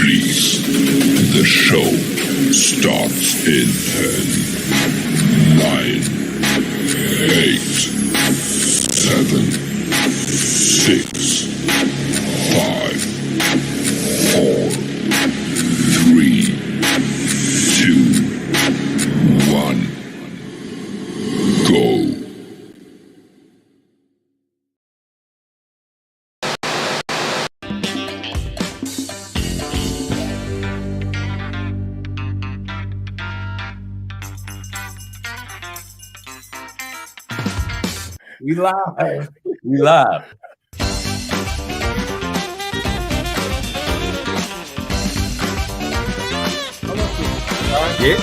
Please, the show starts in 10, 9, 8, 7, 6, 5, 4, 3, 2, 1, go. We live. We live. Yeah.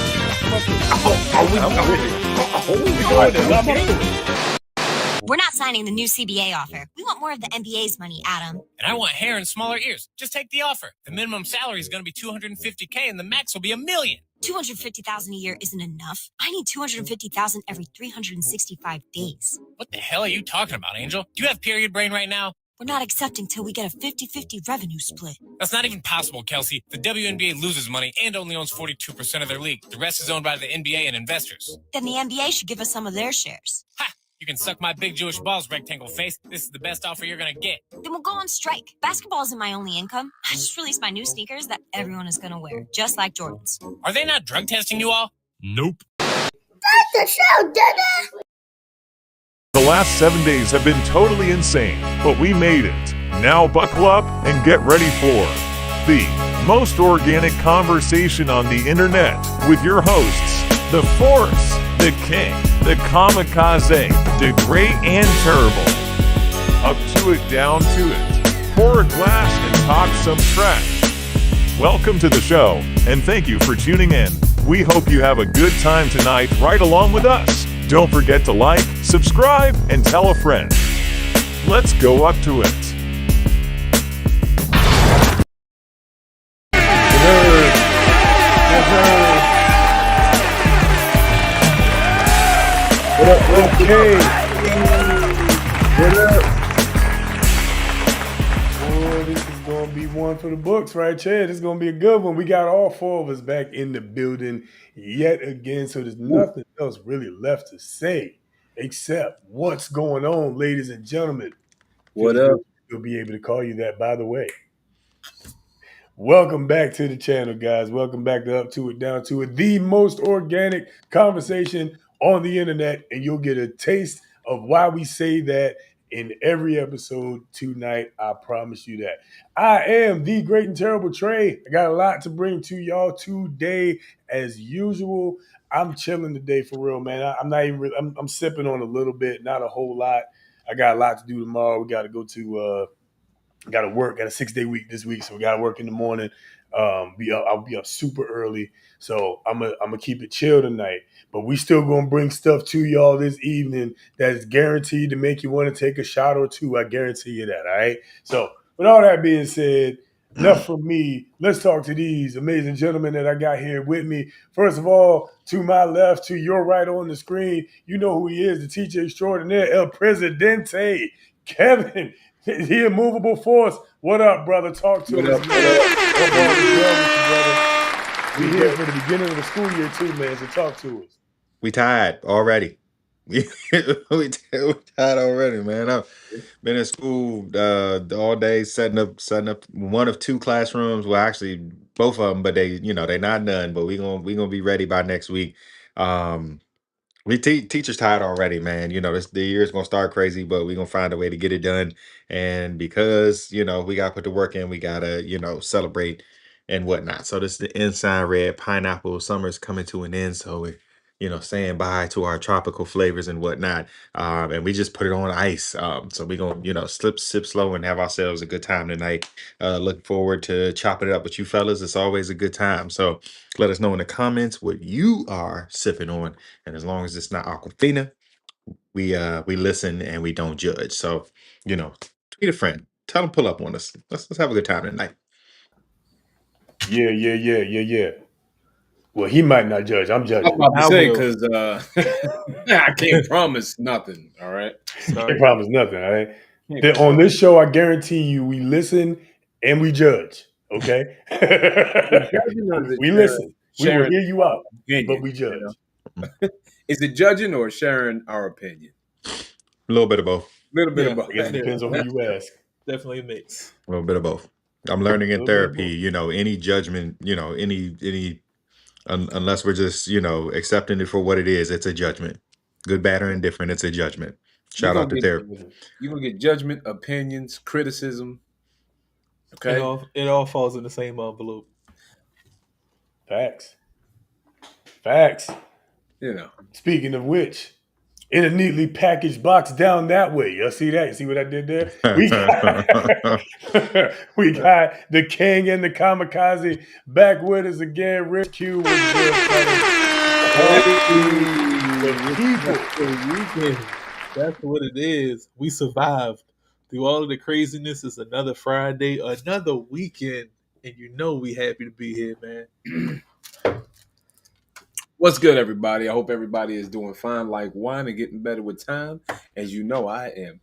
We're not signing the new CBA offer. We want more of the NBA's money, Adam. And I want hair and smaller ears. Just take the offer. The minimum salary is going to be $250K and the max will be $1 million. $250,000 a year isn't enough. I need $250,000 every 365 days. What the hell are you talking about, Angel? Do you have period brain right now? We're not accepting till we get a 50-50 revenue split. That's not even possible, Kelsey. The WNBA loses money and only owns 42% of their league. The rest is owned by the NBA and investors. Then the NBA should give us some of their shares. Ha! You can suck my big Jewish balls, rectangle face. This is the best offer you're going to get. Then we'll go on strike. Basketball isn't my only income. I just released my new sneakers that everyone is going to wear, just like Jordan's. Are they not drug testing you all? Nope. That's the show, Dada! The last 7 days have been totally insane, but we made it. Now buckle up and get ready for the most organic conversation on the internet with your hosts, the Force, the King, the Kamikaze, the Great and Terrible. Up to it, down to it. Pour a glass and talk some trash. Welcome to the show, and thank you for tuning in. We hope you have a good time tonight right along with us. Don't forget to like, subscribe, and tell a friend. Let's go up to it. What up, okay? What up? Boy, this is going to be one for the books, right, Chad? This is going to be a good one. We got all four of us back in the building yet again, so there's nothing else really left to say except what's going on, ladies and gentlemen. What up? We'll be able to call you that, by the way. Welcome back to the channel, guys. Welcome back to Up to It, Down to It, the most organic conversation on the internet, and you'll get a taste of why we say that in every episode tonight. I promise you that. I am the Great and Terrible Trey. I got a lot to bring to y'all today, as usual. I'm chilling today for real, man. I'm not even. I'm sipping on a little bit, not a whole lot. I got a lot to do tomorrow. We got to go to. Got to work. Got a 6-day week this week, so we got to work in the morning. I'll be up super early, so I'm gonna keep it chill tonight. But we still gonna bring stuff to y'all this evening that is guaranteed to make you want to take a shot or two. I guarantee you that. All right. So with all that being said, enough from me. Let's talk to these amazing gentlemen that I got here with me. First of all, to my left, to your right on the screen, you know who he is, the teacher extraordinaire, El Presidente, Kevin. The immovable force. What up, brother? Talk to us. We here for the beginning of the school year too, man. So talk to us. We tired already. we tired already, man. I've been in school all day setting up one of two classrooms. Well, actually both of them, but they not done. But we gonna be ready by next week. We teachers tired already, man. The year's gonna start crazy, but we're gonna find a way to get it done. And because we gotta put the work in, we gotta celebrate and whatnot. So this is the Ensign Red Pineapple. Summer's coming to an end, so we're saying bye to our tropical flavors and whatnot. And we just put it on ice. So we're gonna sip slow and have ourselves a good time tonight. Looking forward to chopping it up with you fellas. It's always a good time. So let us know in the comments what you are sipping on. And as long as it's not Aquafina, we listen and we don't judge. So, tweet a friend. Tell them pull up on us. Let's have a good time tonight. Yeah. Well, he might not judge. I'm judging. I'm about to say, because I can't promise nothing, all right? Can't promise nothing, all right? On this show, I guarantee you we listen and we judge. Okay, Judging or is it we listen. We will sharing hear you out, but opinion? we judge. Is it judging or sharing our opinion? A little bit of both. A little bit of Yeah, both. I guess it depends on who you ask. definitely a mix. A little bit of both. I'm learning A in little bit of therapy, both. any judgment, unless we're just, accepting it for what it is, it's a judgment. Good, bad, or indifferent, it's a judgment. You're Shout out gonna to get therapy. you're gonna get judgment, opinions, criticism. It Okay, all falls in the same envelope. Facts. Facts. you know. Speaking of which, in a neatly packaged box down that way. You see that? You see what I did there? We got, we got the king and the kamikaze back with us again. Rich Q was Weekend. That's what it is. We survived through all of the craziness. It's another Friday, another weekend, and we happy to be here, man. What's good, everybody? I hope everybody is doing fine like wine and getting better with time, as you know I am.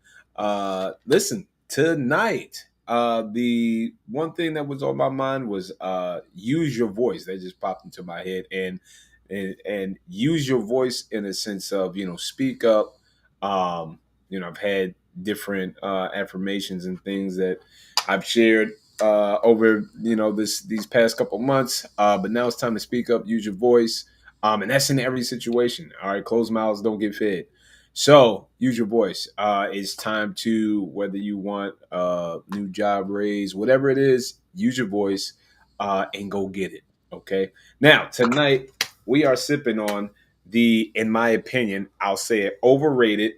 Listen, tonight, the one thing that was on my mind was use your voice. That just popped into my head, and use your voice in a sense of speak up. I've had different affirmations and things that I've shared over these past couple months, but now it's time to speak up. Use your voice. And that's in every situation. All right, closed mouths don't get fed. So use your voice. It's time to, whether you want a new job raise, whatever it is, use your voice and go get it. Okay. Now tonight we are sipping on in my opinion, I'll say it, overrated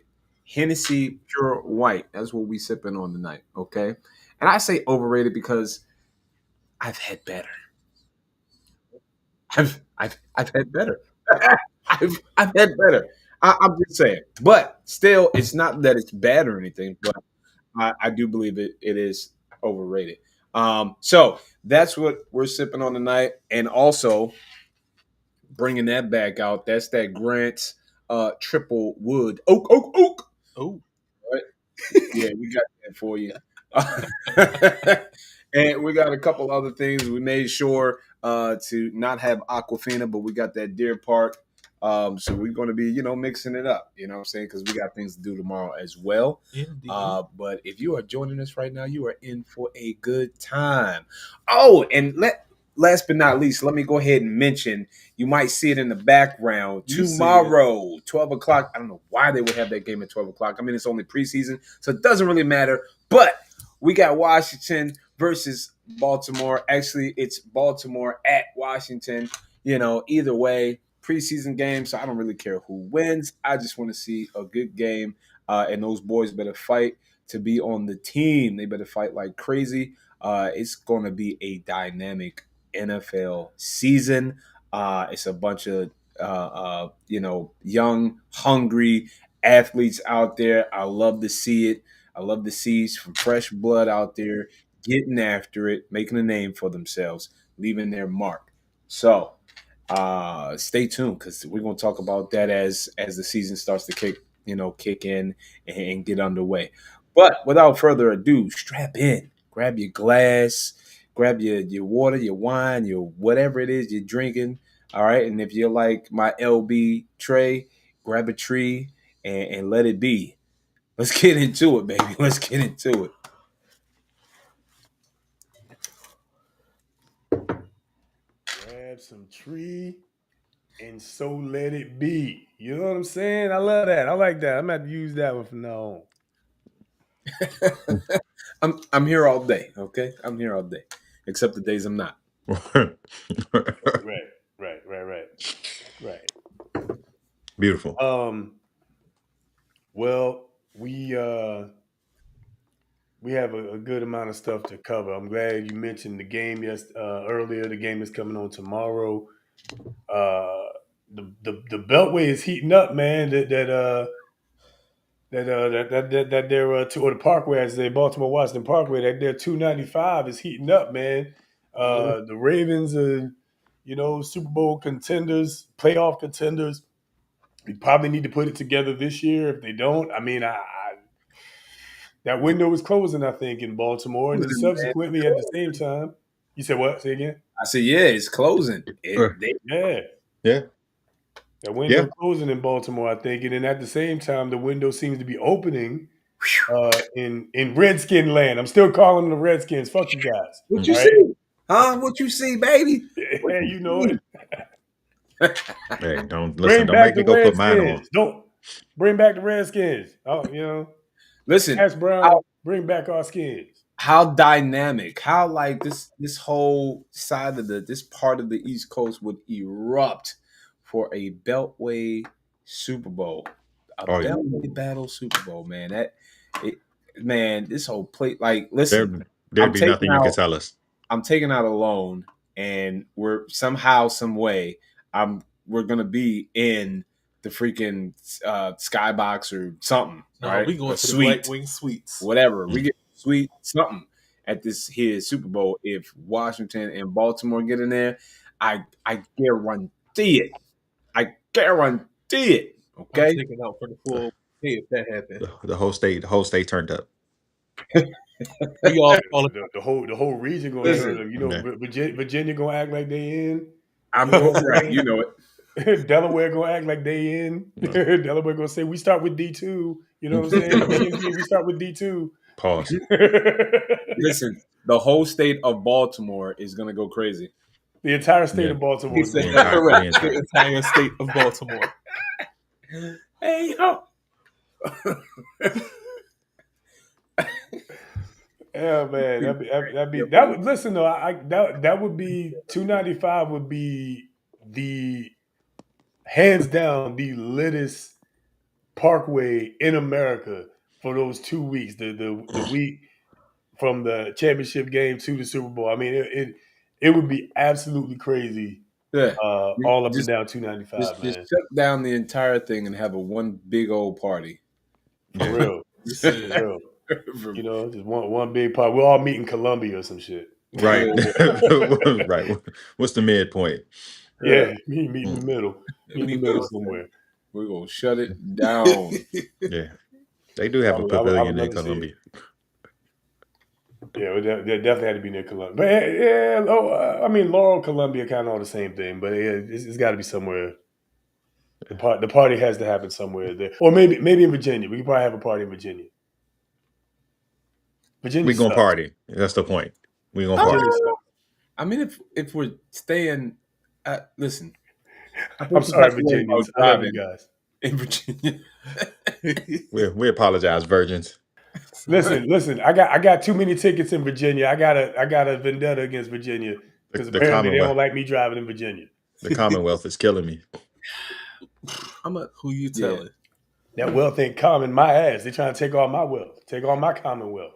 Hennessy Pure White. That's what we sipping on tonight. Okay. And I say overrated because I've had better. I've had better. I've had better. I'm just saying, but still, it's not that it's bad or anything. But I do believe it is overrated. So that's what we're sipping on tonight, and also bringing that back out. That's that Grant's triple wood oak. Oh, Right? Yeah, we got that for you. And we got a couple other things. We made sure to not have Aquafina, but we got that Deer Park. So we're going to be, mixing it up, you know what I'm saying? Because we got things to do tomorrow as well. indeed. But if you are joining us right now, you are in for a good time. Oh, and last but not least, let me go ahead and mention, you might see it in the background, You see tomorrow, 12 o'clock. I don't know why they would have that game at 12 o'clock. I mean, it's only preseason, so it doesn't really matter. But we got Washington versus Baltimore. Actually, it's Baltimore at Washington. Either way, preseason game, so I don't really care who wins. I just want to see a good game, and those boys better fight to be on the team. They better fight like crazy. It's going to be a dynamic NFL season. It's a bunch of young, hungry athletes out there. I love to see it. I love to see some fresh blood out there getting after it, making a name for themselves, leaving their mark. So stay tuned because we're going to talk about that as the season starts to kick in and get underway. But without further ado, strap in, grab your glass, grab your water, your wine, your whatever it is you're drinking. All right, and if you're like my LB Trey, grab a tree and let it be. Let's get into it, baby. Let's get into it. grab some tree and so let it be. You know what I'm saying? I love that. I like that. I'm going to have to use that one from now on. I'm here all day, okay? I'm here all day, except the days I'm not. Right. Beautiful. Well, we have a good amount of stuff to cover. I'm glad you mentioned the game earlier. The game is coming on tomorrow. The Beltway is heating up, man. That their or the Parkway, as they Baltimore Washington Parkway, that their 295 is heating up, man. The Ravens are, Super Bowl contenders, playoff contenders. We probably need to put it together this year. If they don't, I mean, that window is closing, I think, in Baltimore, and then subsequently at the same time. You said what? Say again. I said, yeah, it's closing. Yeah. Yeah. The window closing in Baltimore, I think, and then at the same time, the window seems to be opening in Redskin land. I'm still calling them the Redskins. Fuck you guys. What you see? Huh? What you see, baby? Yeah, you know it. Hey, don't Bring back make me the go put mine on. Redskins. Don't bring back the Redskins. Oh, you know. Listen, Ask Brown, bring back our skins. how dynamic, how like this whole side of this part of the East Coast would erupt for a Beltway Super Bowl, Beltway battle Super Bowl, man. This whole plate, like, listen, There'd be nothing you could tell us. I'm taking out a loan, and we're somehow, some way, we're gonna be in the freaking skybox or something. No, right? we going to the Black Wing Suites. Whatever. We get sweet something at this here Super Bowl. If Washington and Baltimore get in there, I guarantee it. I guarantee it. Okay. I'm taking out for the full pay if that happens. The whole state turned up. We all the whole region going to turn up. You know, Virginia going to act like they in. I'm right. You know it. Delaware gonna act like they in. Delaware gonna say we start with D2. You know what I'm saying? We start with D2. Pause. Listen, the whole state of Baltimore is gonna go crazy. The entire state of Baltimore. He said correct. The entire state of Baltimore. Hey yo. Yeah, man. Listen though, that would be 295 would be the hands down the littest parkway in America for those 2 weeks. The week from the championship game to the Super Bowl. I mean, it would be absolutely crazy. Yeah, all up and down 295. Just shut down the entire thing and have a one big old party. For real. For real. You know, just one big party. We'll all meet in Columbia or some shit. Right. Right. What's the midpoint? Yeah, meet in the middle. Meet in the middle somewhere. We're gonna shut it down. Yeah. They do have a pavilion in Columbia. Yeah, they definitely had to be near Columbia. But yeah, I mean, Laurel, Columbia, kind of all the same thing. But it's got to be somewhere. The party has to happen somewhere there, or maybe in Virginia. We could probably have a party in Virginia. Virginia, we gonna party. That's the point. We gonna party. I mean, if we're staying, listen. I'm sorry, Virginia. I love you guys in Virginia. we apologize, virgins. Listen. I got too many tickets in Virginia. I got a vendetta against Virginia because apparently they don't like me driving in Virginia. The Commonwealth is killing me. Who you telling? Yeah. That wealth ain't common my ass. They trying to take all my wealth, take all my Commonwealth.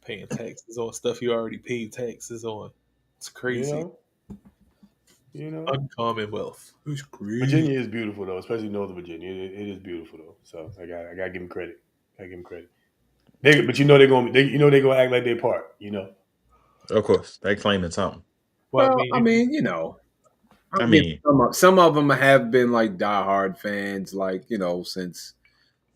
Paying taxes on stuff you already paid taxes on. It's crazy. You know, uncommon wealth. It's crazy. Virginia is beautiful though, especially Northern Virginia. It is beautiful though. So I gotta give them credit. But you know they're gonna act like they're part. You know. Of course, they claiming something. Well, I mean, you know. Some of them have been like diehard fans, like, you know, since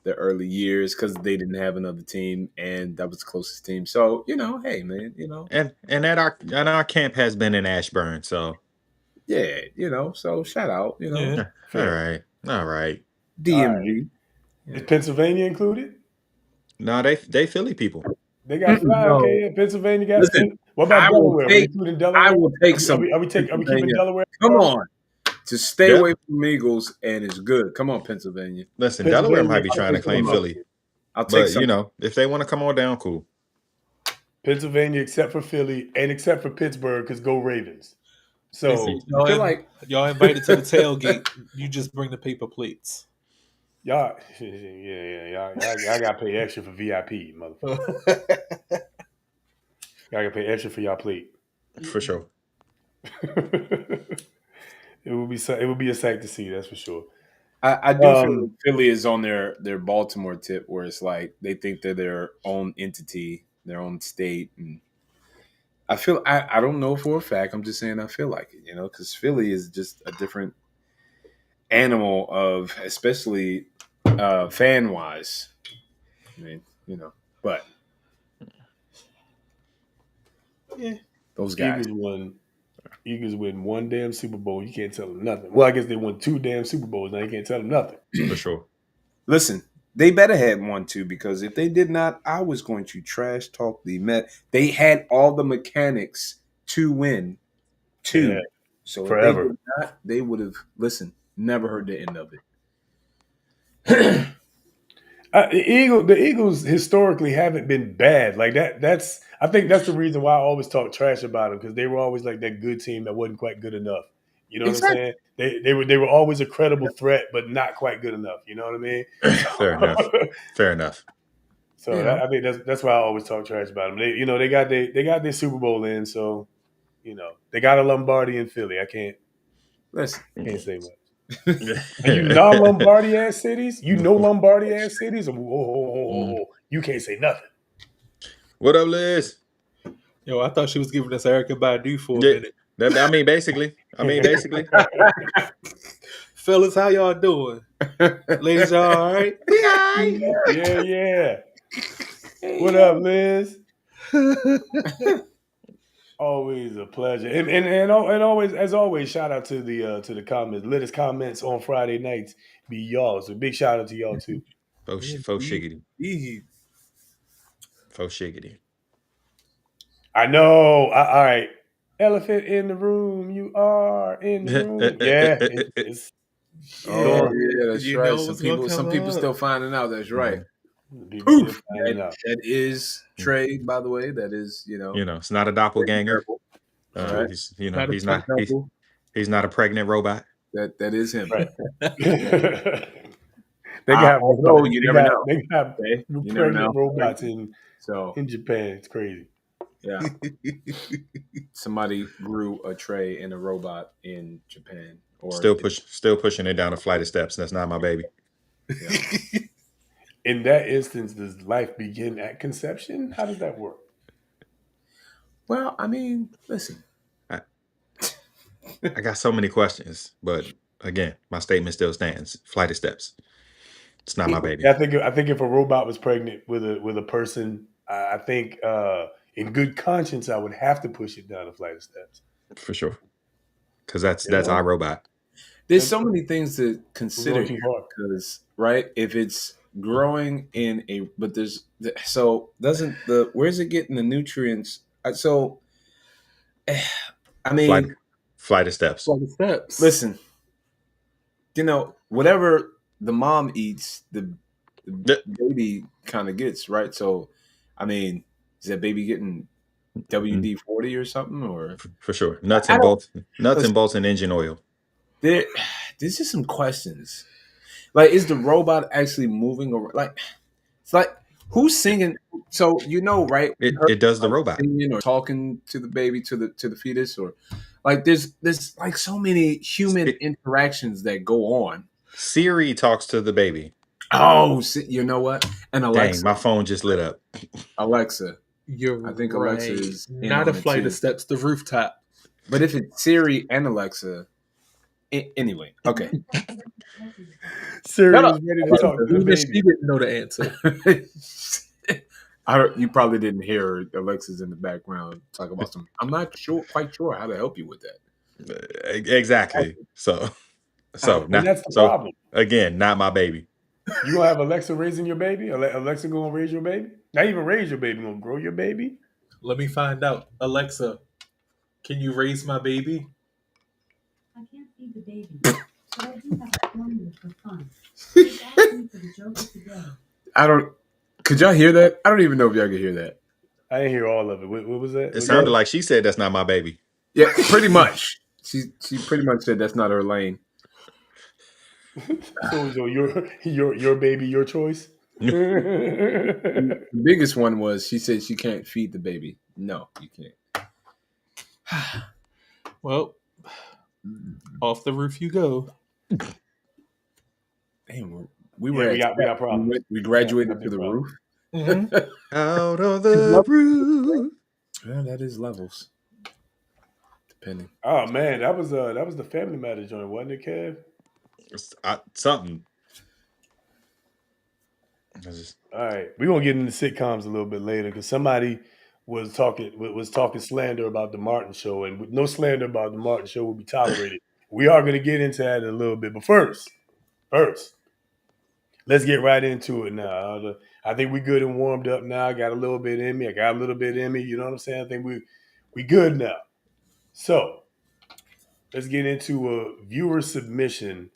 the early years because they didn't have another team and that was the closest team. So, you know, hey man, you know. And our camp has been in Ashburn, so yeah, you know, so shout out, you know. Yeah. All right. DMV. Is Pennsylvania included? No, they Philly people. They got fly. Okay, Pennsylvania got. What about Delaware? Including Delaware? I will take some. Are we keeping Delaware? Come on. To stay away from Eagles, and it's good. Come on, Pennsylvania. Listen, Delaware might be trying to claim Philly. I'll take some. You know, if they want to come on down, cool. Pennsylvania, except for Philly, and except for Pittsburgh, because go Ravens. So I feel like y'all invited to the tailgate. You just bring the paper plates. Y'all, y'all got to pay extra for VIP, motherfucker. Y'all got to pay extra for y'all plate. For sure. It would be a sight to see, that's for sure. I do feel like Philly is on their Baltimore tip, where it's like they think they're their own entity, their own state, and I feel I don't know for a fact. I'm just saying I feel like it, you know, because Philly is just a different animal of, especially fan wise. I mean, you know, but yeah, Those guys. Eagles win one damn Super Bowl. You can't tell them nothing. Well, I guess they won 2 damn Super Bowls. Now you can't tell them nothing. For sure. Listen, they better had one too, because if they did not, I was going to trash talk the Met. They had all the mechanics to win two. Yeah, so forever. if they did not, they would have never heard the end of it. The Eagles historically haven't been bad like that. I think that's the reason why I always talk trash about them, because they were always like that good team that wasn't quite good enough. You know what I'm saying? They were always a credible threat, but not quite good enough. You know what I mean? Fair enough. Fair enough. So I think that's why I always talk trash about them. They got their Super Bowl in, so they got a Lombardi in Philly. I can't say much. And you non-Lombardi ass cities, Lombardi ass cities. You can't say nothing. What up, Liz? Yo, I thought she was giving us Erica Badu for a minute. I mean, basically. Fellas, how y'all doing? Ladies, y'all all right? Yeah. What up, Liz? Always a pleasure, and always, as always, shout out to the comments. Latest comments on Friday nights be y'all. So big shout out to y'all too. Faux shiggity. Faux shiggity. I know. All right. Elephant in the room. You are in the room. Yeah. It's that's right. Some people still finding out. That's right. Poof. That is Trey, by the way. That is, it's not a doppelganger. Right. He's not a pregnant robot. That is him. Right. They got you never know. They got pregnant robots in Japan. It's crazy. Yeah. Somebody grew a tray and a robot in Japan. Still pushing it down a flight of steps. That's not my baby. Yeah. In that instance, does life begin at conception? How does that work? Well, I mean, listen. I got so many questions, but again, my statement still stands. Flight of steps. It's not my baby. I think if a robot was pregnant with a person, I think in good conscience I would have to push it down a flight of steps. For sure. Because that's our robot. There's so many things to consider because, right, if it's growing in where's it getting the nutrients? So, I mean, flight of steps. Listen, whatever the mom eats, the baby kind of gets, right? So, I mean, is that baby getting WD-40 or something, or for sure nuts and bolts and engine oil? There's just some questions. Like, is the robot actually moving around? Like, it's like, who's singing? So right? It does the robot singing or talking to the baby, to the fetus, or like there's like so many human interactions that go on. Siri talks to the baby. Oh, you know what? And Alexa, dang, my phone just lit up. Alexa, I think right. Alexa is not a flight of steps, the rooftop. But if it's Siri and Alexa. Anyway, okay. Siri was ready to talk to the baby. She didn't know the answer. You probably didn't hear Alexa's in the background talk about some. I'm not quite sure how to help you with that. Exactly. So that's the problem. Again, not my baby. You gonna have Alexa raising your baby? Alexa gonna raise your baby? Not even raise your baby, gonna grow your baby? Let me find out. Alexa, can you raise my baby? I can't feed the baby, but I do have a formula for fun. She's asking for the joke of the day. Could y'all hear that? I don't even know if y'all could hear that. I didn't hear all of it. What was that? It sounded like she said that's not my baby. Yeah, pretty much. She pretty much said that's not her lane. So your baby, your choice? The biggest one was she said she can't feed the baby. No, you can't. Well, off the roof you go. Damn, we got problems. We graduated to the roof. Mm-hmm. Out of the roof. Yeah, that is levels. Depending. Oh man, that was the Family Matters joint, wasn't it, Kev? Something. All right, we're gonna get into sitcoms a little bit later because somebody was talking slander about the Martin show, and no slander about the Martin show will be tolerated. We are going to get into that in a little bit, but first, let's get right into it now. I think we good and warmed up now. I got a little bit in me. I got a little bit in me. You know what I'm saying? I think we good now. So let's get into a viewer submission.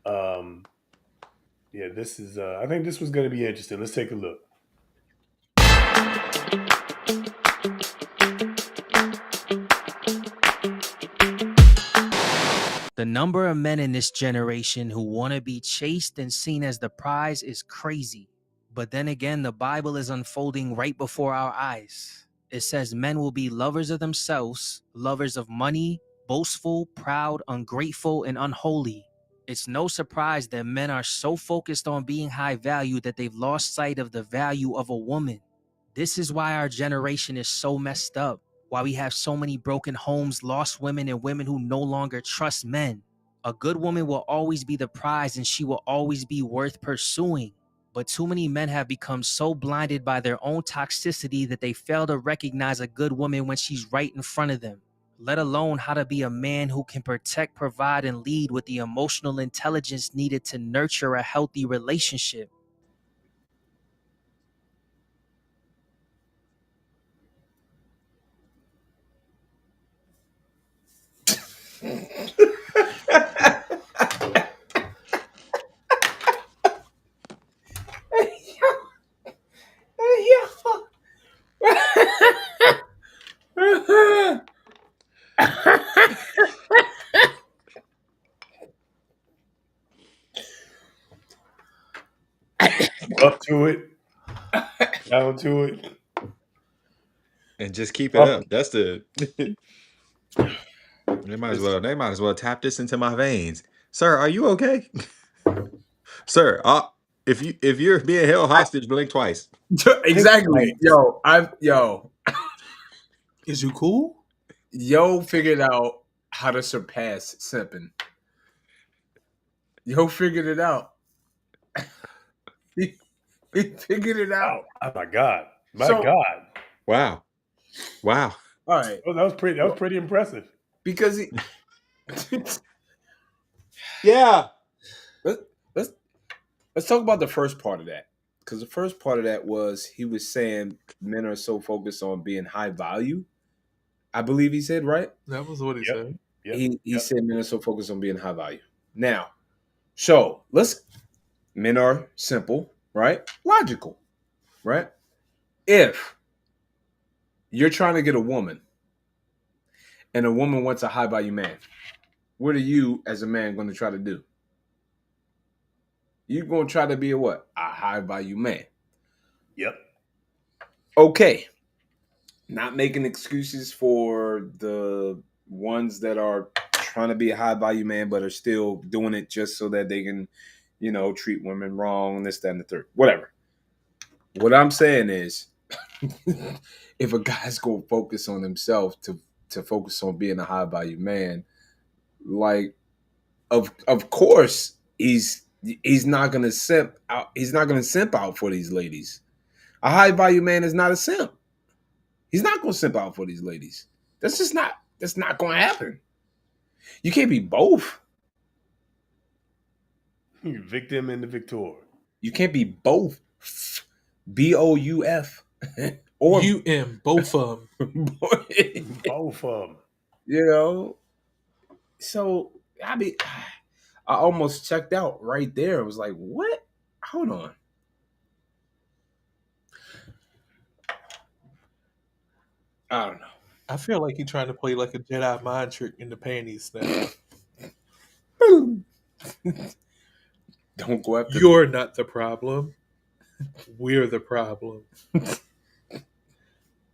Yeah, this is. I think this was going to be interesting. Let's take a look. The number of men in this generation who want to be chased and seen as the prize is crazy. But then again, the Bible is unfolding right before our eyes. It says men will be lovers of themselves, lovers of money, boastful, proud, ungrateful, and unholy. It's no surprise that men are so focused on being high value that they've lost sight of the value of a woman. This is why our generation is so messed up. Why we have so many broken homes, lost women, and women who no longer trust men. A good woman will always be the prize and she will always be worth pursuing. But too many men have become so blinded by their own toxicity that they fail to recognize a good woman when she's right in front of them, let alone how to be a man who can protect, provide, and lead with the emotional intelligence needed to nurture a healthy relationship. Up to it, down to it, and just keep it up. That's the. They might as well tap this into my veins, sir. Are you okay, sir? If you're being held hostage, blink twice. Exactly, yo. Is you cool? Yo figured out how to surpass simping. Yo figured it out. He figured it out. Oh my God! God! Wow. All right. Oh, that was pretty impressive. Because he. Yeah. Let's talk about the first part of that. Because the first part of that was he was saying men are so focused on being high value. I believe he said, right? That was what he said. Yep. He said men are so focused on being high value. Now, men are simple, right? Logical, right? If you're trying to get a woman and a woman wants a high value man, what are you as a man going to try to do? You're going to try to be a high value man. Yep. Okay. Not making excuses for the ones that are trying to be a high value man, but are still doing it just so that they can, treat women wrong, this, that, and the third. Whatever. What I'm saying is, if a guy's going to focus on himself to focus on being a high value man, like, of course he's not going to simp out. He's not going to simp out for these ladies. A high value man is not a simp. He's not going to simp out for these ladies. That's not going to happen. You can't be both. You're victim and the victor. You can't be both. BOUF. Or UM, both of them. Both of So, them. I almost checked out right there. I was like, what? Hold on. I don't know. I feel like he's trying to play like a Jedi mind trick in the panties now. Don't go after You're not the problem. We're the problem.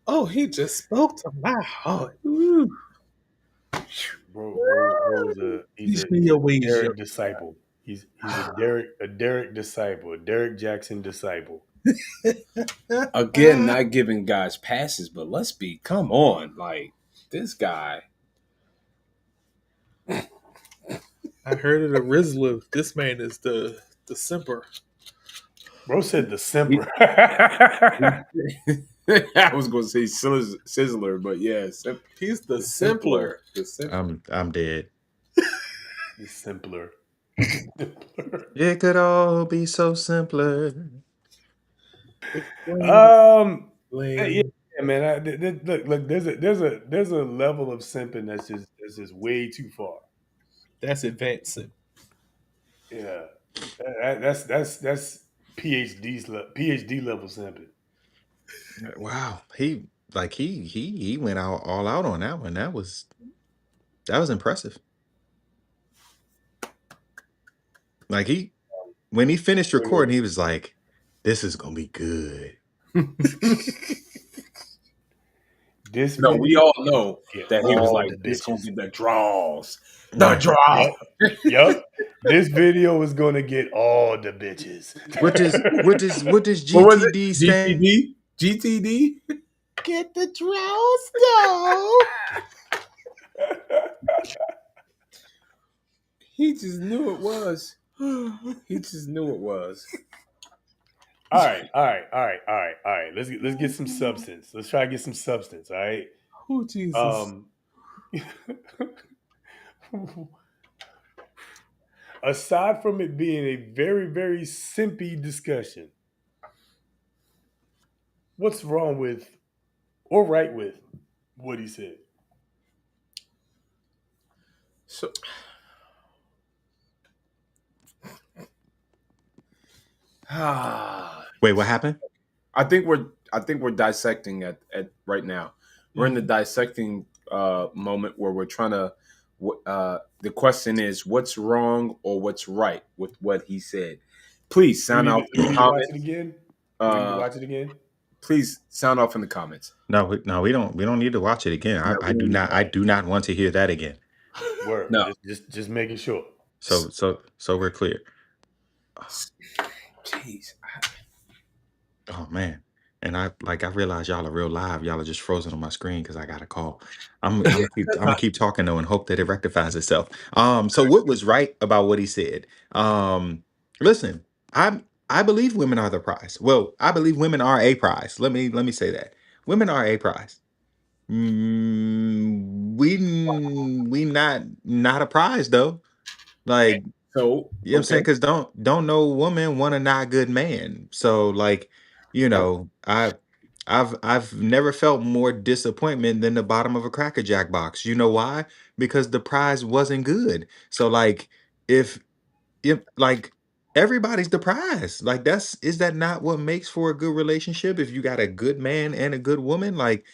Oh, he just spoke to my heart. Bro he's a Derek disciple. He's a Derek disciple, a Derek Jackson disciple. Again, not giving guys passes, but come on, like this guy. I heard it a Rizzler. This man is the simper. Bro said the simper. I was going to say Sizzler, but yeah, He's the simpler. The simpler. I'm dead. It's simpler. It could all be so simpler. Um, yeah, Explain. man. Look. There's a level of simping that's just way too far. That's advancing. Yeah, that's PhD level simping. Wow, he went out all out on that one. That was impressive. Like when he finished recording, he was like, "This is gonna be good." This No, video we all know get that he was all like, the "This gonna bitches. be the draws, the Right. draw." Yep. This video is gonna get all the bitches. What does What was GTD it? stand? GTD? GTD? Get the draws though. He just knew it was. He just knew it was. All right. Let's get some substance. Let's try to get some substance. All right. Oh Jesus. Aside from it being a very, very simpy discussion, what's wrong with or right with what he said? So, Wait, what happened? I think we're dissecting at right now. We're in the dissecting moment where we're trying to. The question is, what's wrong or what's right with what he said? Please sound off in the to watch it comments. again. We need to watch it again. Please sound off in the comments. No, we don't need to watch it again. No, I do not want to hear that again. Word. No. Just making sure. So we're clear. Jeez. Oh man. And I realize y'all are real live. Y'all are just frozen on my screen because I got a call. I'm gonna keep talking though and hope that it rectifies itself. So what was right about what he said? Listen, I believe women are the prize. Well, I believe women are a prize. Let me say that. Women are a prize. We not a prize though. Like, So you know what I'm saying? Because don't no woman want a not good man. So like, I've never felt more disappointment than the bottom of a Cracker Jack box. You know why? Because the prize wasn't good. So like if like everybody's the prize. Like is that not what makes for a good relationship? If you got a good man and a good woman, like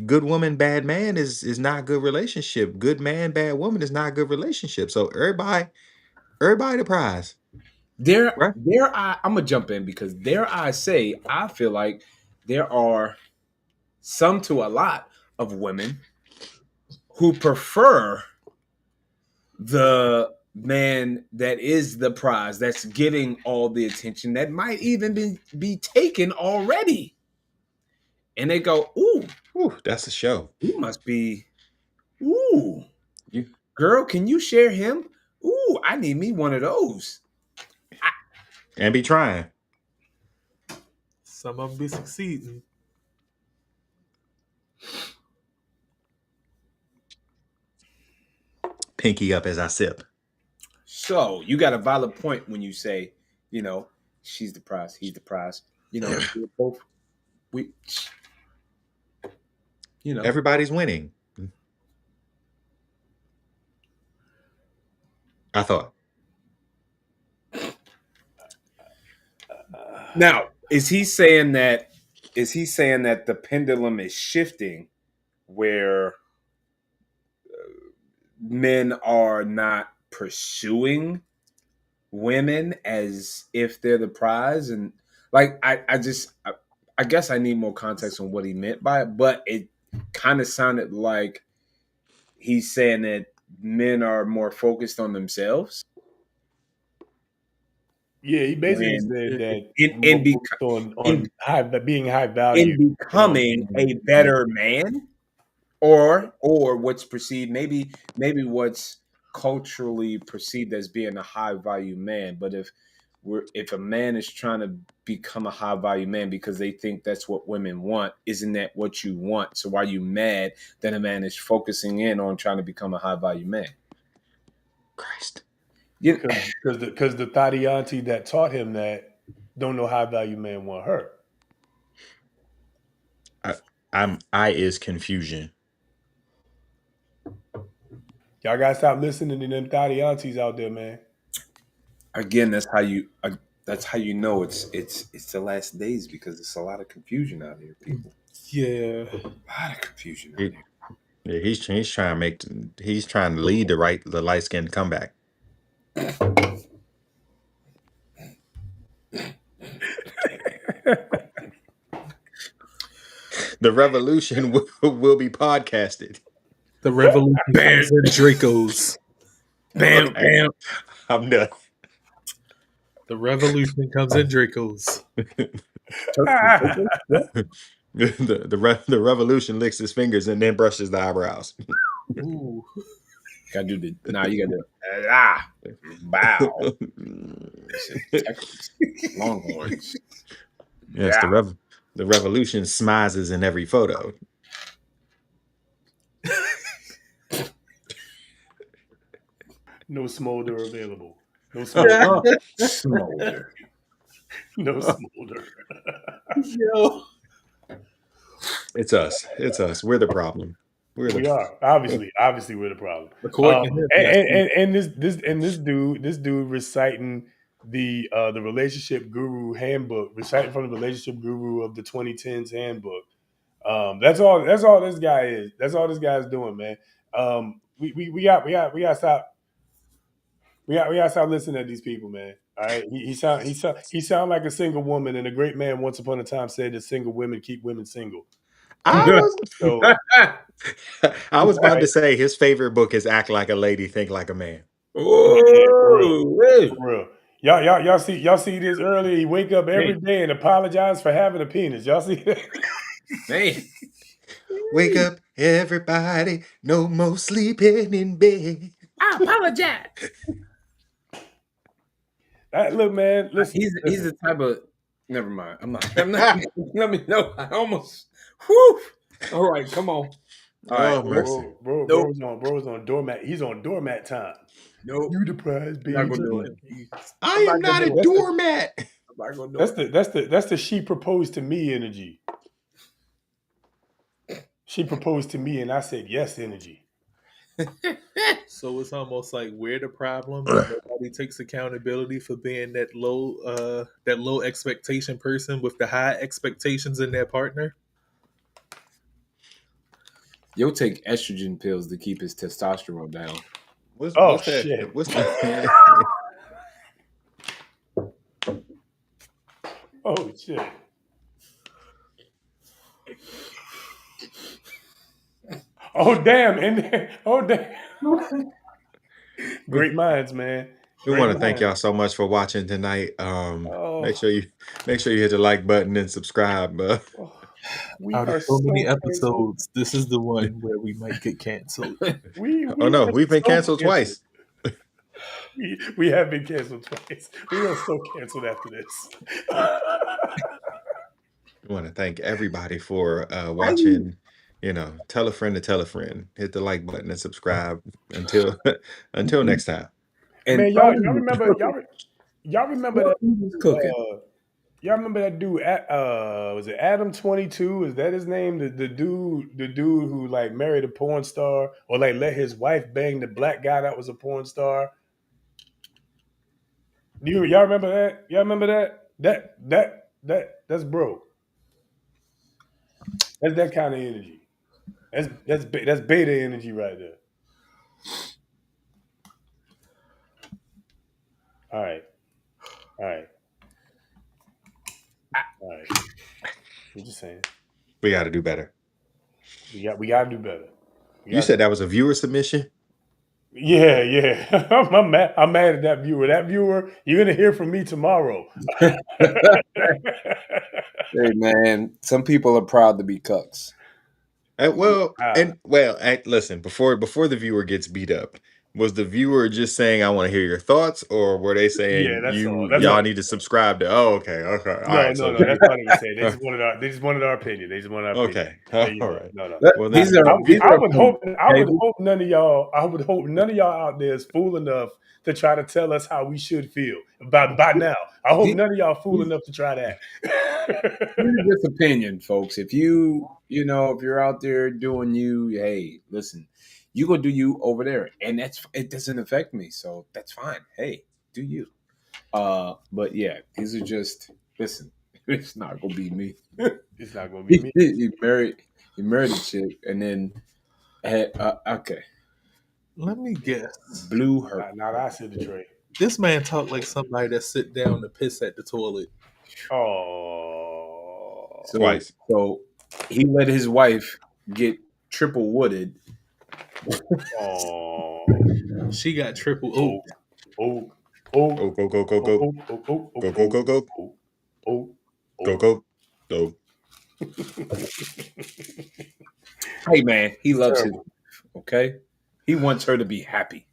good woman, bad man is not good relationship. Good man, bad woman is not good relationship. So everybody the prize. Right. I'm gonna jump in because dare I say, I feel like there are some to a lot of women who prefer the man that is the prize, that's getting all the attention, that might even be taken already. And they go, ooh, that's a show. He must be, ooh. You girl, can you share him? Ooh, I need me one of those. And be trying. Some of them be succeeding. Pinky up as I sip. So you got a valid point when you say, she's the prize, he's the prize. We're both, everybody's winning. I thought. Now, is he saying that the pendulum is shifting where men are not pursuing women as if they're the prize? And like I guess I need more context on what he meant by it, but it kind of sounded like he's saying that men are more focused on themselves. Yeah, he basically said that being high value, in becoming a better man, or what's perceived, maybe what's culturally perceived as being a high value man. But if if a man is trying to become a high value man because they think that's what women want, isn't that what you want? So why are you mad that a man is focusing in on trying to become a high value man? Christ. Because the thotty auntie that taught him that don't know high value man want her. I is confusion. Y'all gotta stop listening to them thotty aunties out there, man. Again, that's how you know it's the last days, because there's a lot of confusion out here, people. Yeah. A lot of confusion out here. Yeah, he's trying to lead the light skinned comeback. The revolution will be podcasted. The revolution comes in Dracos. Bam, bam. I'm done. The revolution comes in Dracos. The revolution licks his fingers and then brushes the eyebrows. Ooh. Gotta do you gotta do bow. Longhorns. Yes, Yeah. the revolution smizes in every photo. No smolder available. No smolder. Smolder. No smolder. Yo. It's us. We're the problem. We are obviously we're the problem. And this dude reciting the relationship guru handbook, reciting from the relationship guru of the 2010s handbook. That's all this guy is. That's all this guy is doing, man. We gotta stop. We gotta stop listening to these people, man. All right, he sound like a single woman, and a great man once upon a time said that single women keep women single. I was about right. to say his favorite book is Act Like a Lady, Think Like a Man. Oh, for real. Y'all see this earlier. He wake up every day and apologize for having a penis. Y'all see that? Man. Wake up, everybody. No more sleeping in bed. I apologize. Look, man. Listen. He's the type of. Never mind. I'm not. Let me know. I almost. Whew. All right, come on. All right, bro was on doormat. He's on doormat time. Nope. You the prize, baby. Not gonna do it. I am not a doormat. That's the she proposed to me energy. She proposed to me and I said yes energy. So it's almost like we're the problem. Nobody takes accountability for being that low expectation person with the high expectations in their partner. Yo take estrogen pills to keep his testosterone down. What's shit. What's that? Oh shit. Oh damn! Great minds, man. We want to thank y'all so much for watching tonight. Make sure you hit the like button and subscribe. Out of so many episodes, this is the one where we might get canceled. We've been canceled twice. We have been canceled twice. We are so canceled after this. We want to thank everybody for watching. Tell a friend to tell a friend. Hit the like button and subscribe. Until next time. And man, y'all remember that? Y'all remember that dude? Was it Adam 22? Is that his name? The dude who like married a porn star, or like let his wife bang the black guy that was a porn star. Y'all remember that? Y'all remember that? That's bro. That's that kind of energy. That's beta energy right there. All right. I'm just saying. We got to do better. We got to do better. You said that was a viewer submission? Yeah. I'm mad at that viewer. That viewer, you're gonna hear from me tomorrow. Hey man, some people are proud to be cucks. Listen, before the viewer gets beat up, Was the viewer just saying, "I want to hear your thoughts," or were they saying Yeah, that's all. That's y'all all. need to subscribe to? Oh, okay, okay, all No, right. no, So no. That's not what they say. They just wanted our opinion. They just wanted our opinion. okay, There you all go. right. No, no. Well These then, are I would opinions, hope. baby. None of y'all. I would hope none of y'all out there is fool enough to try to tell us how we should feel by now. I hope none of y'all fool enough to try that. These are just opinion, folks. If if you're out there doing you, hey, listen, you go do you over there, and it doesn't affect me, so that's fine. Hey, do you? But yeah, these are just listen. It's not gonna be me. It's not gonna be me. He married a chick, and then okay, Let me guess. blew her. Not I said the tray. This man talk like somebody that sit down to piss at the toilet. Oh, So twice. so he let his wife get triple wooded. oh, She got triple oh, oaked. oh, Go go go go go go go go go go go go. Hey man, he loves his Terrible. wife, okay? He wants her to be happy.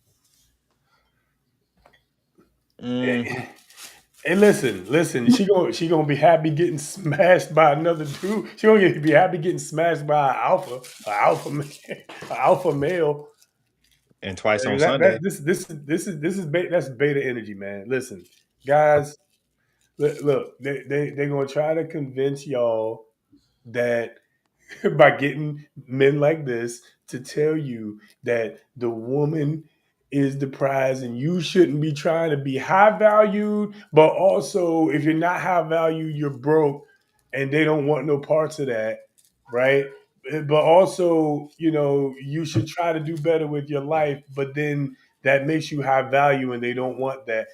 And listen. She gonna be happy getting smashed by another dude. She gonna be happy getting smashed by an alpha male. And twice on That Sunday. that's beta energy, man. Listen, guys, look, they're gonna try to convince y'all that by getting men like this to tell you that the woman is the prize and you shouldn't be trying to be high valued, but also if you're not high valued, you're broke and they don't want no parts of that, right? But also, you should try to do better with your life, but then that makes you high value and they don't want that.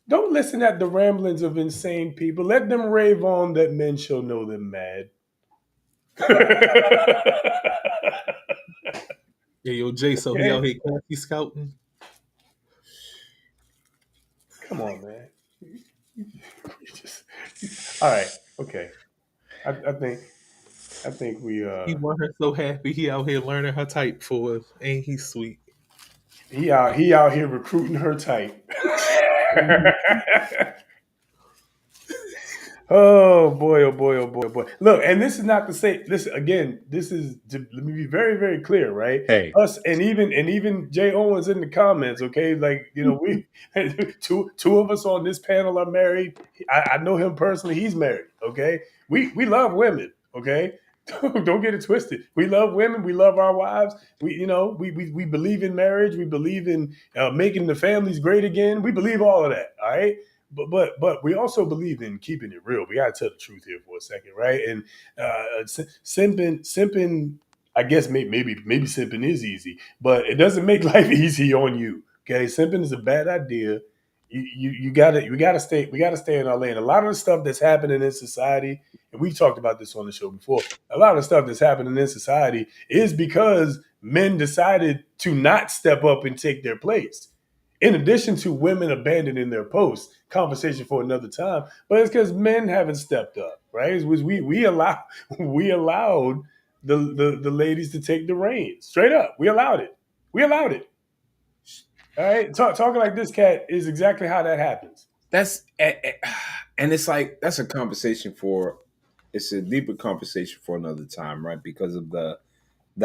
Don't listen at the ramblings of insane people. Let them rave on that men shall know them mad. Yeah, yo, Jay, so he Okay? out here khaki scouting. Come on, man. All right. Okay. I think we He want her so happy. He out here learning her type for us. Ain't he sweet? he out here recruiting her type. Oh boy, oh boy, oh boy, oh boy. Look, and this is not to say this again, let me be very, very clear, right? Hey, Us and even Jay Owens in the comments, okay? Like, we two of us on this panel are married. I know him personally, he's married, okay? We love women, okay? Don't get it twisted. We love women, we love our wives. We believe in marriage, we believe in making the families great again. We believe all of that, all right? But we also believe in keeping it real. We gotta tell the truth here for a second, right? And simping, I guess maybe simping is easy, but it doesn't make life easy on you. Okay, simping is a bad idea. We gotta stay in our lane. A lot of the stuff that's happening in society, and we talked about this on the show before. A lot of the stuff that's happening in society is because men decided to not step up and take their place. In addition to women abandoning their posts, conversation for another time, but it's because men haven't stepped up, right? It was we allowed the ladies to take the reins. Straight up. We allowed it. All right. Talking like this cat is exactly how that happens. And it's like that's a conversation for it's a deeper conversation for another time, right? Because of the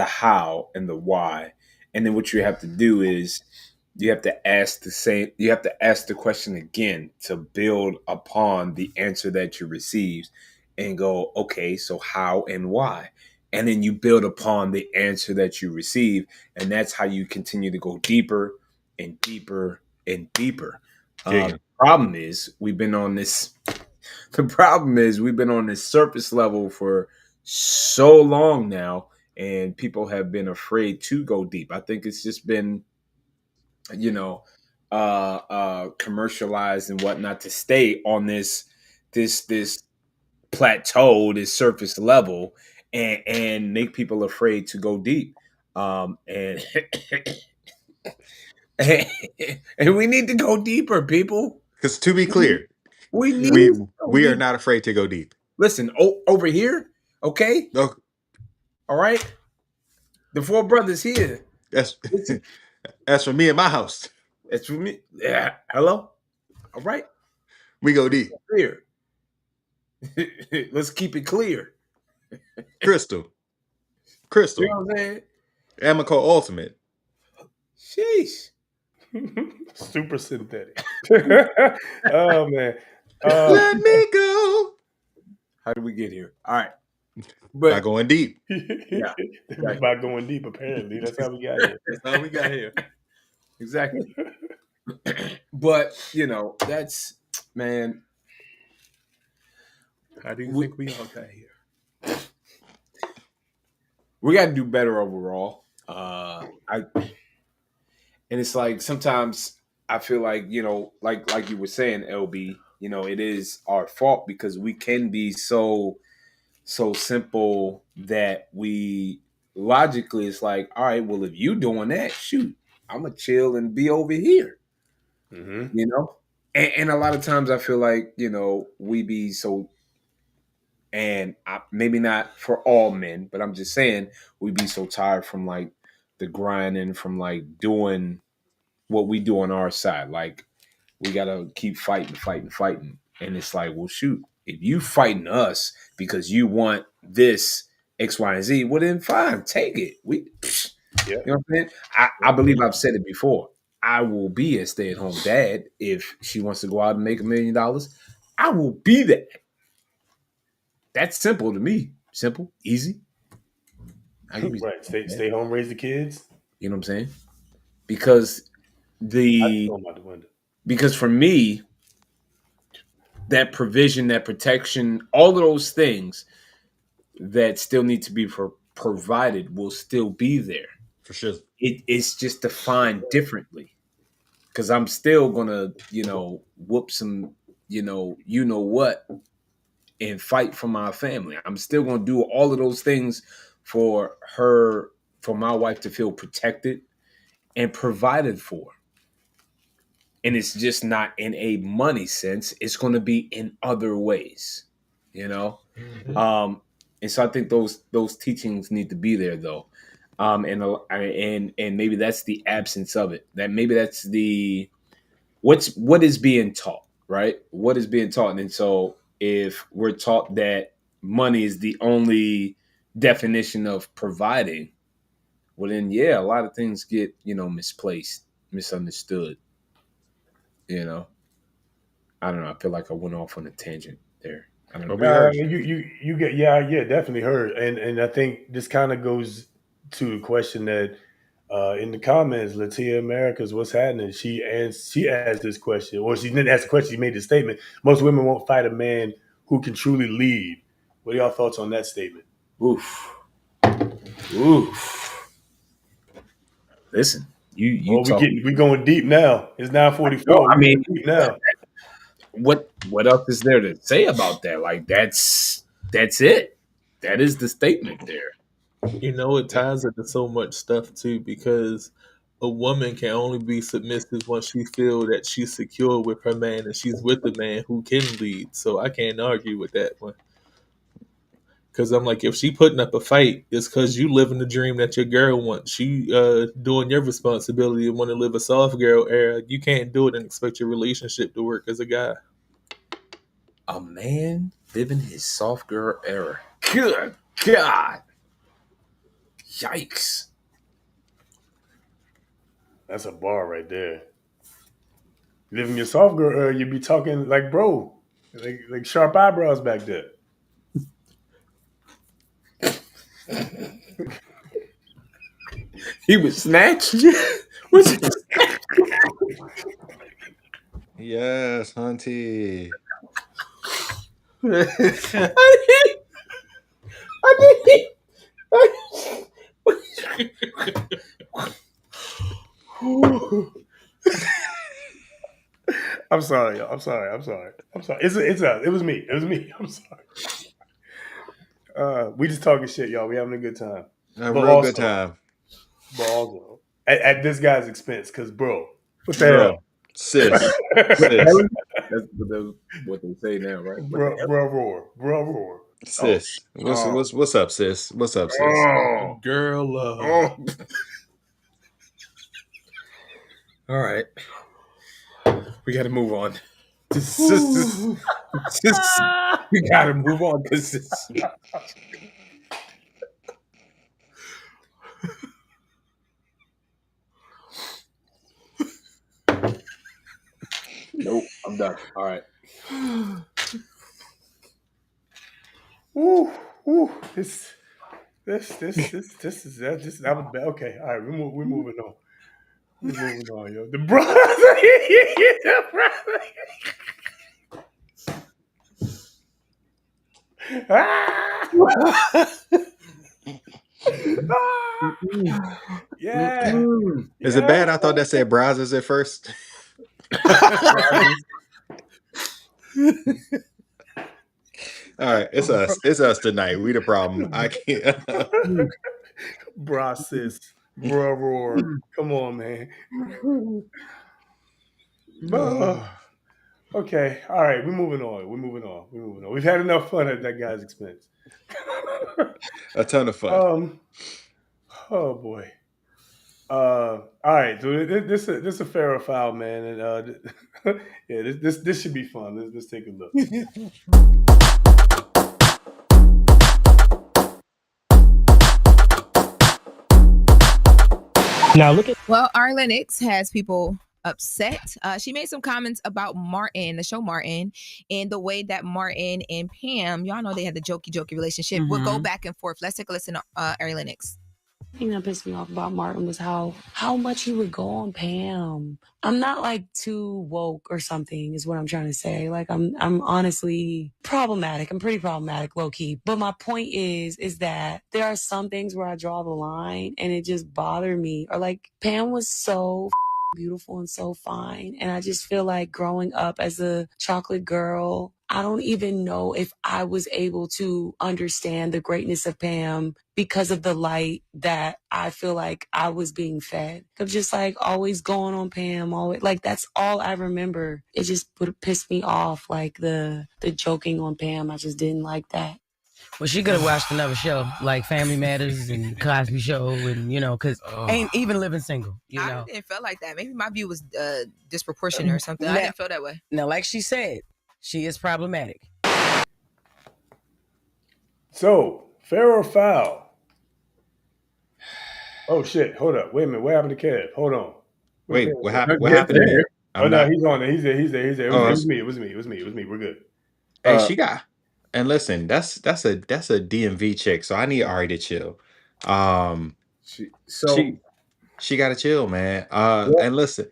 how and the why. And then what you have to do is you have to ask the question again to build upon the answer that you received and go, okay, so how and why? And then you build upon the answer that you receive, and that's how you continue to go deeper and deeper and deeper. Gigging. Problem is we've been on this the problem is we've been on this surface level for so long now, and people have been afraid to go deep. I think it's just been, commercialized and whatnot to stay on this plateau, this surface level, and make people afraid to go deep. And and we need to go deeper, people. because to be clear, We need we to go we are deep. not afraid to go deep. Listen, over here, okay? No, All right? The four brothers here, That's Listen, that's for me and my house. it's for me. Yeah. Hello. All right. We go deep. Clear. Let's keep it clear. Crystal. You know what I'm saying? Amico Ultimate. Sheesh. Super synthetic. Oh man. Let me go. How did we get here? All right. By But going deep. Yeah. Right. By going deep, apparently. That's how we got here. That's how we got here. Exactly. But that's man. How do you think we all got here? We got to do better overall. And it's like sometimes I feel like like you were saying, LB. It is our fault because we can be so simple that we logically it's like, all right, well, if you doing that, shoot, I'm gonna chill and be over here. Mm-hmm. And a lot of times I feel like we be so. And maybe not for all men, but I'm just saying we be so tired from like the grinding, from like doing what we do on our side. Like we gotta keep fighting. And it's like, well, shoot, if you fighting us because you want this X, Y, and Z, well then fine, take it. You know what I'm saying? I believe I've said it before. I will be a stay-at-home dad if she wants to go out and make $1 million. I will be that. That's simple to me. Simple, easy. Right. Stay home, raise the kids. You know what I'm saying? Because for me, that provision, that protection, all of those things that still need to be provided will still be there. For sure. It's just defined differently. Because I'm still gonna, whoop some, you know what, and fight for my family. I'm still going to do all of those things for my wife to feel protected and provided for. And it's just not in a money sense. It's going to be in other ways, Mm-hmm. And so I think those teachings need to be there though. And maybe that's the absence of it. That maybe that's what is being taught, right? What is being taught. And so if we're taught that money is the only definition of providing, well then, yeah, a lot of things get, misplaced, misunderstood. I don't know. I feel like I went off on a tangent there. I don't know. You get definitely heard. And I think this kind of goes to the question that in the comments, Latia Americas, what's happening? She asked this question, or she didn't ask the question. She made the statement: most women won't fight a man who can truly lead. What are y'all thoughts on that statement? Oof. Listen, we going deep now. It's 9:44. I mean, deep now. What else is there to say about that? Like that's it. That is the statement there. It ties into so much stuff too, because a woman can only be submissive once she feel that she's secure with her man and she's with the man who can lead. So I can't argue with that one. Because I'm like, if she putting up a fight, it's because you living the dream that your girl wants. She doing your responsibility and want to live a soft girl era. You can't do it and expect your relationship to work as a guy. A man living his soft girl era. Good God. Yikes. That's a bar right there. Living your soft girl era, you be talking like bro. Like sharp eyebrows back there. He was snatched. Yes, Hunty. I'm sorry, y'all. I'm sorry. It was me. I'm sorry. We just talking shit, y'all. We having a good time. Good time. But also at this guy's expense, because bro, what the hell? Sis. That's what they say now, right? Bro, roar. Sis. What's up, sis? What's up, sis? Girl love. All right. We got to move on. We got to move on because this. Nope, I'm done. All right. Woo, woo. This is that was bad. Okay, all right, we're moving on. We're moving on, yo. The brother, the brother. Ah! Yeah. Is it bad? I thought that said browsers at first. All right, it's us. It's us tonight. We the problem. I can't. Bra sis. Bro roar. Come on, man. Okay. All right. We're moving on. We've had enough fun at that guy's expense. A ton of fun. Oh boy. All right. So this is a fair or foul, man, and yeah, this should be fun. Let's take a look. Now look at Well, Ari Lennox has people upset. She made some comments about Martin, the show Martin, and the way that Martin and Pam, y'all know they had the jokey relationship, would go back and forth. Let's take a listen to Ari Lennox. The thing that pissed me off about Martin was how much he would go on Pam. I'm not like too woke or something is what I'm trying to say. Like I'm honestly problematic. I'm pretty problematic, low key. But my point is that there are some things where I draw the line and it just bothered me. Or like Pam was so beautiful and so fine. And I just feel like growing up as a chocolate girl, I don't even know if I was able to understand the greatness of Pam because of the light that I feel like I was being fed. Of just like always going on Pam, always like that's all I remember. It just would piss me off, like the joking on Pam. I just didn't like that. Well, she could have watched another show like Family Matters and Cosby Show, and because ain't even living single. I didn't feel like that. Maybe my view was disproportionate or something. I didn't feel that way. Now, like she said, she is problematic. So, fair or foul? Oh shit! Hold up. Wait a minute. What happened to Kev? Hold on. Wait, what happened? What happened to me? Oh no, he's on there. He's there. It was me. We're good. Hey, she got. And listen, that's a DMV chick, so I need Ari to chill. She got to chill, man. And listen,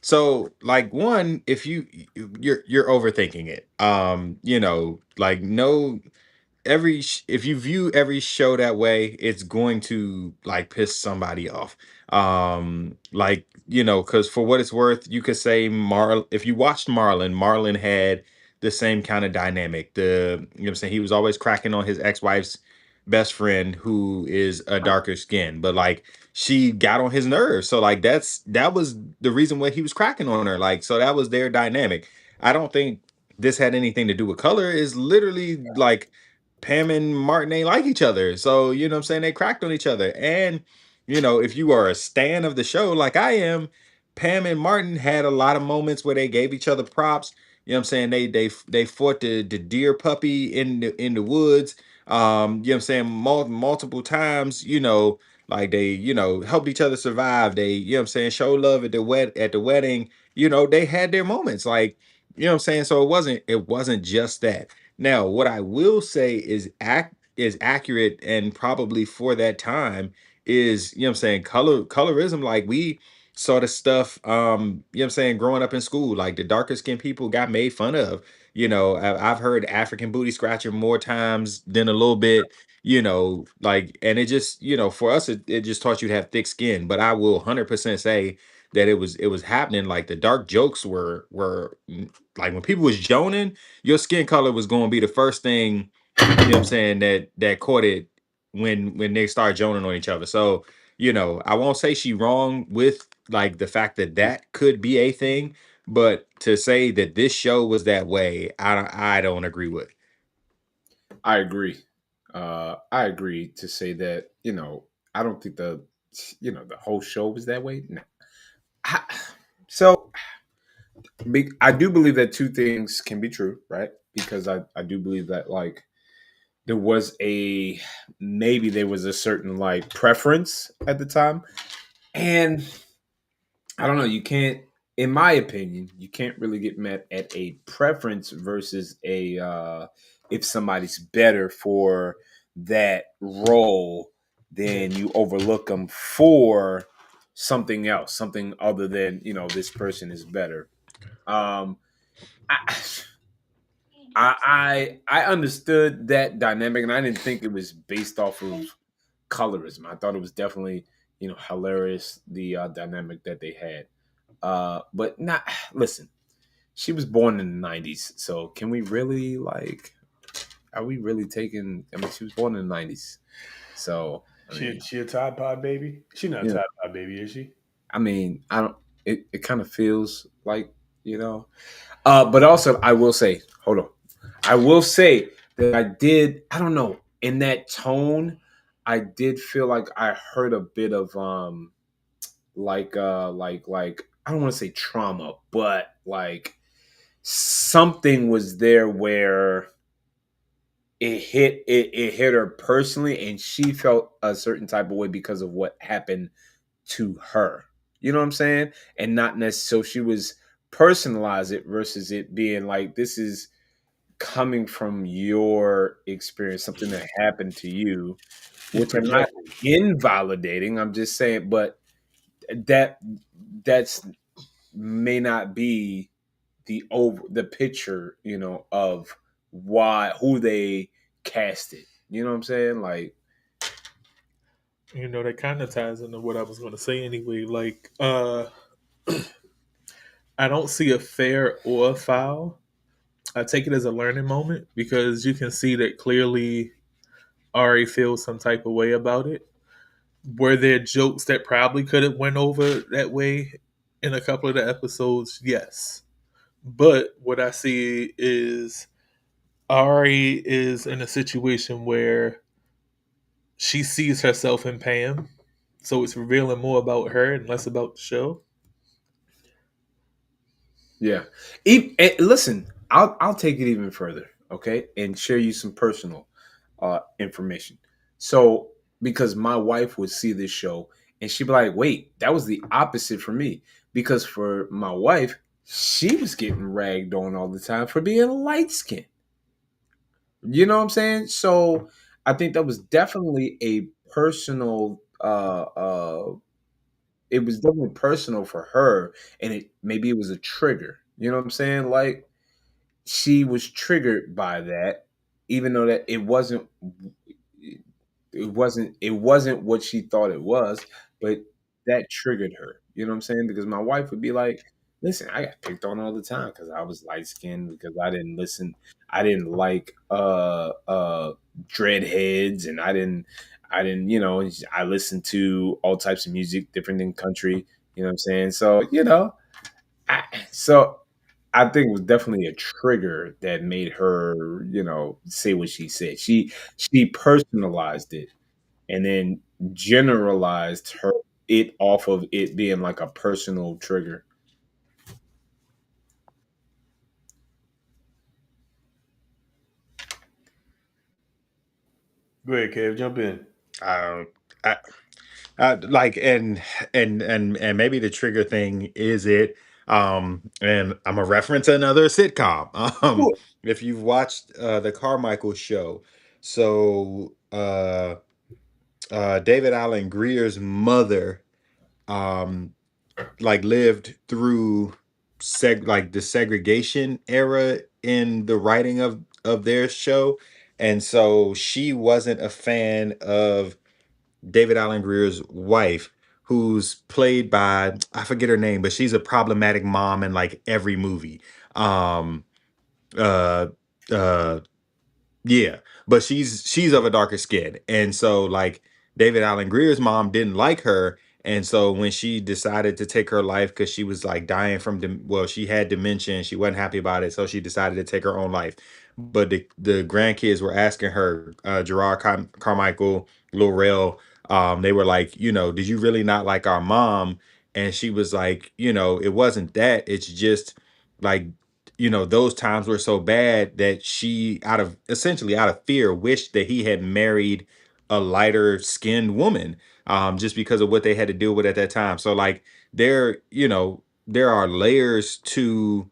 so like one, if you're overthinking it, like no. If you view every show that way, it's going to like piss somebody off. Like because for what it's worth, you could say if you watched Marlon had the same kind of dynamic. What I'm saying, he was always cracking on his ex-wife's best friend who is a darker skin, but like she got on his nerves. So like that was the reason why he was cracking on her. Like so that was their dynamic. I don't think this had anything to do with color. Is literally like Pam and Martin ain't like each other. So, you know what I'm saying? They cracked on each other. And, if you are a stan of the show like I am, Pam and Martin had a lot of moments where they gave each other props. You know what I'm saying? They fought the deer puppy in the woods. You know what I'm saying? Multiple times, like they, helped each other survive. They, what I'm saying, show love at the wedding. They had their moments. Like, what I'm saying? So it wasn't just that. Now, what I will say is accurate and probably for that time is, what I'm saying, colorism. Like we saw the stuff, what I'm saying, growing up in school, like the darker skinned people got made fun of. I've heard African booty scratcher more times than a little bit, like, and it just, for us, it just taught you to have thick skin. But I will 100% say that it was happening. Like the dark jokes were like when people was joning, your skin color was going to be the first thing, what I'm saying, that caught it when they start joning on each other. So, I won't say she wrong with like the fact that could be a thing, but to say that this show was that way, I don't agree with. I agree. I agree to say that, I don't think the whole show was that way. No. So I do believe that two things can be true, right? Because I do believe that like there was a maybe there was a certain like preference at the time. And I don't know, you can't in my opinion, you can't really get mad at a preference versus a if somebody's better for that role, then you overlook them for something else, something other than, you know, this person is better. Um I I understood that dynamic, and I didn't think it was based off of colorism. I thought it was definitely, you know, hilarious the dynamic that they had. But not listen. She was born in the '90s, so can we really like? Are we really taking? I mean, she was born in the '90s, so I mean, She a Tide Pod baby? She not a you know, Tide Pod baby, is she? I mean, I don't. It kind of feels like, you know. But also, I will say, hold on. I will say that I did. I don't know. In that tone, I did feel like I heard a bit of like I don't want to say trauma, but like something was there where it hit her personally, and she felt a certain type of way because of what happened to her. You know what I'm saying? And not necessarily, so she was personalize it versus it being like this is coming from your experience, something that happened to you, She's which I'm not projecting. invalidating. I'm just saying, but that that's may not be the picture, you know, of why who they casted. You know what I'm saying? Like, You know, that kind of ties into what I was going to say anyway. Like, I don't see a fair or a foul. I take it as a learning moment because you can see that clearly Ari feels some type of way about it. Were there jokes that probably could have went over that way in a couple of the episodes? Yes. But what I see is Ari is in a situation where she sees herself in Pam, so it's revealing more about her and less about the show. yeah. Listen, I'll take it even further, okay, and share you some personal information. So, because my wife would see this show and she'd be like, "Wait, that was the opposite for me." Because for my wife, she was getting ragged on all the time for being light skinned. You know what I'm saying? So, I think that was definitely a personal. It was definitely personal for her, and it maybe it was a trigger. You know what I'm saying? Like she was triggered by that, even though that it wasn't what she thought it was, but that triggered her. You know what I'm saying? Because my wife would be like, "Listen, I got picked on all the time because I was light skinned because I didn't listen, I didn't like dreadheads, and I didn't, you know, I listened to all types of music different than country." You know what I'm saying? So I, so I think it was definitely a trigger that made her, you know, say what she said. She personalized it and then generalized her it off of it being like a personal trigger. Go ahead, Kev, jump in. Um, I, like and maybe the trigger thing is it. And I'm a reference another sitcom. If you've watched the Carmichael show, so David Allen Greer's mother um like lived through like the segregation era in the writing of their show, and so she wasn't a fan of David Allen Greer's wife, who's played by, I forget her name, but she's a problematic mom in like every movie. Um uh uh yeah, but she's of a darker skin. And so like David Allen Greer's mom didn't like her. And so when she decided to take her life because she was like dying from well, she had dementia and she wasn't happy about it, so she decided to take her own life. But the grandkids were asking her, Gerard Carmichael, Lorel, they were like, you know, did you really not like our mom? and she was like, it wasn't that. It's just like, those times were so bad that she, essentially out of fear, wished that he had married a lighter skinned woman, just because of what they had to deal with at that time. So like there are layers to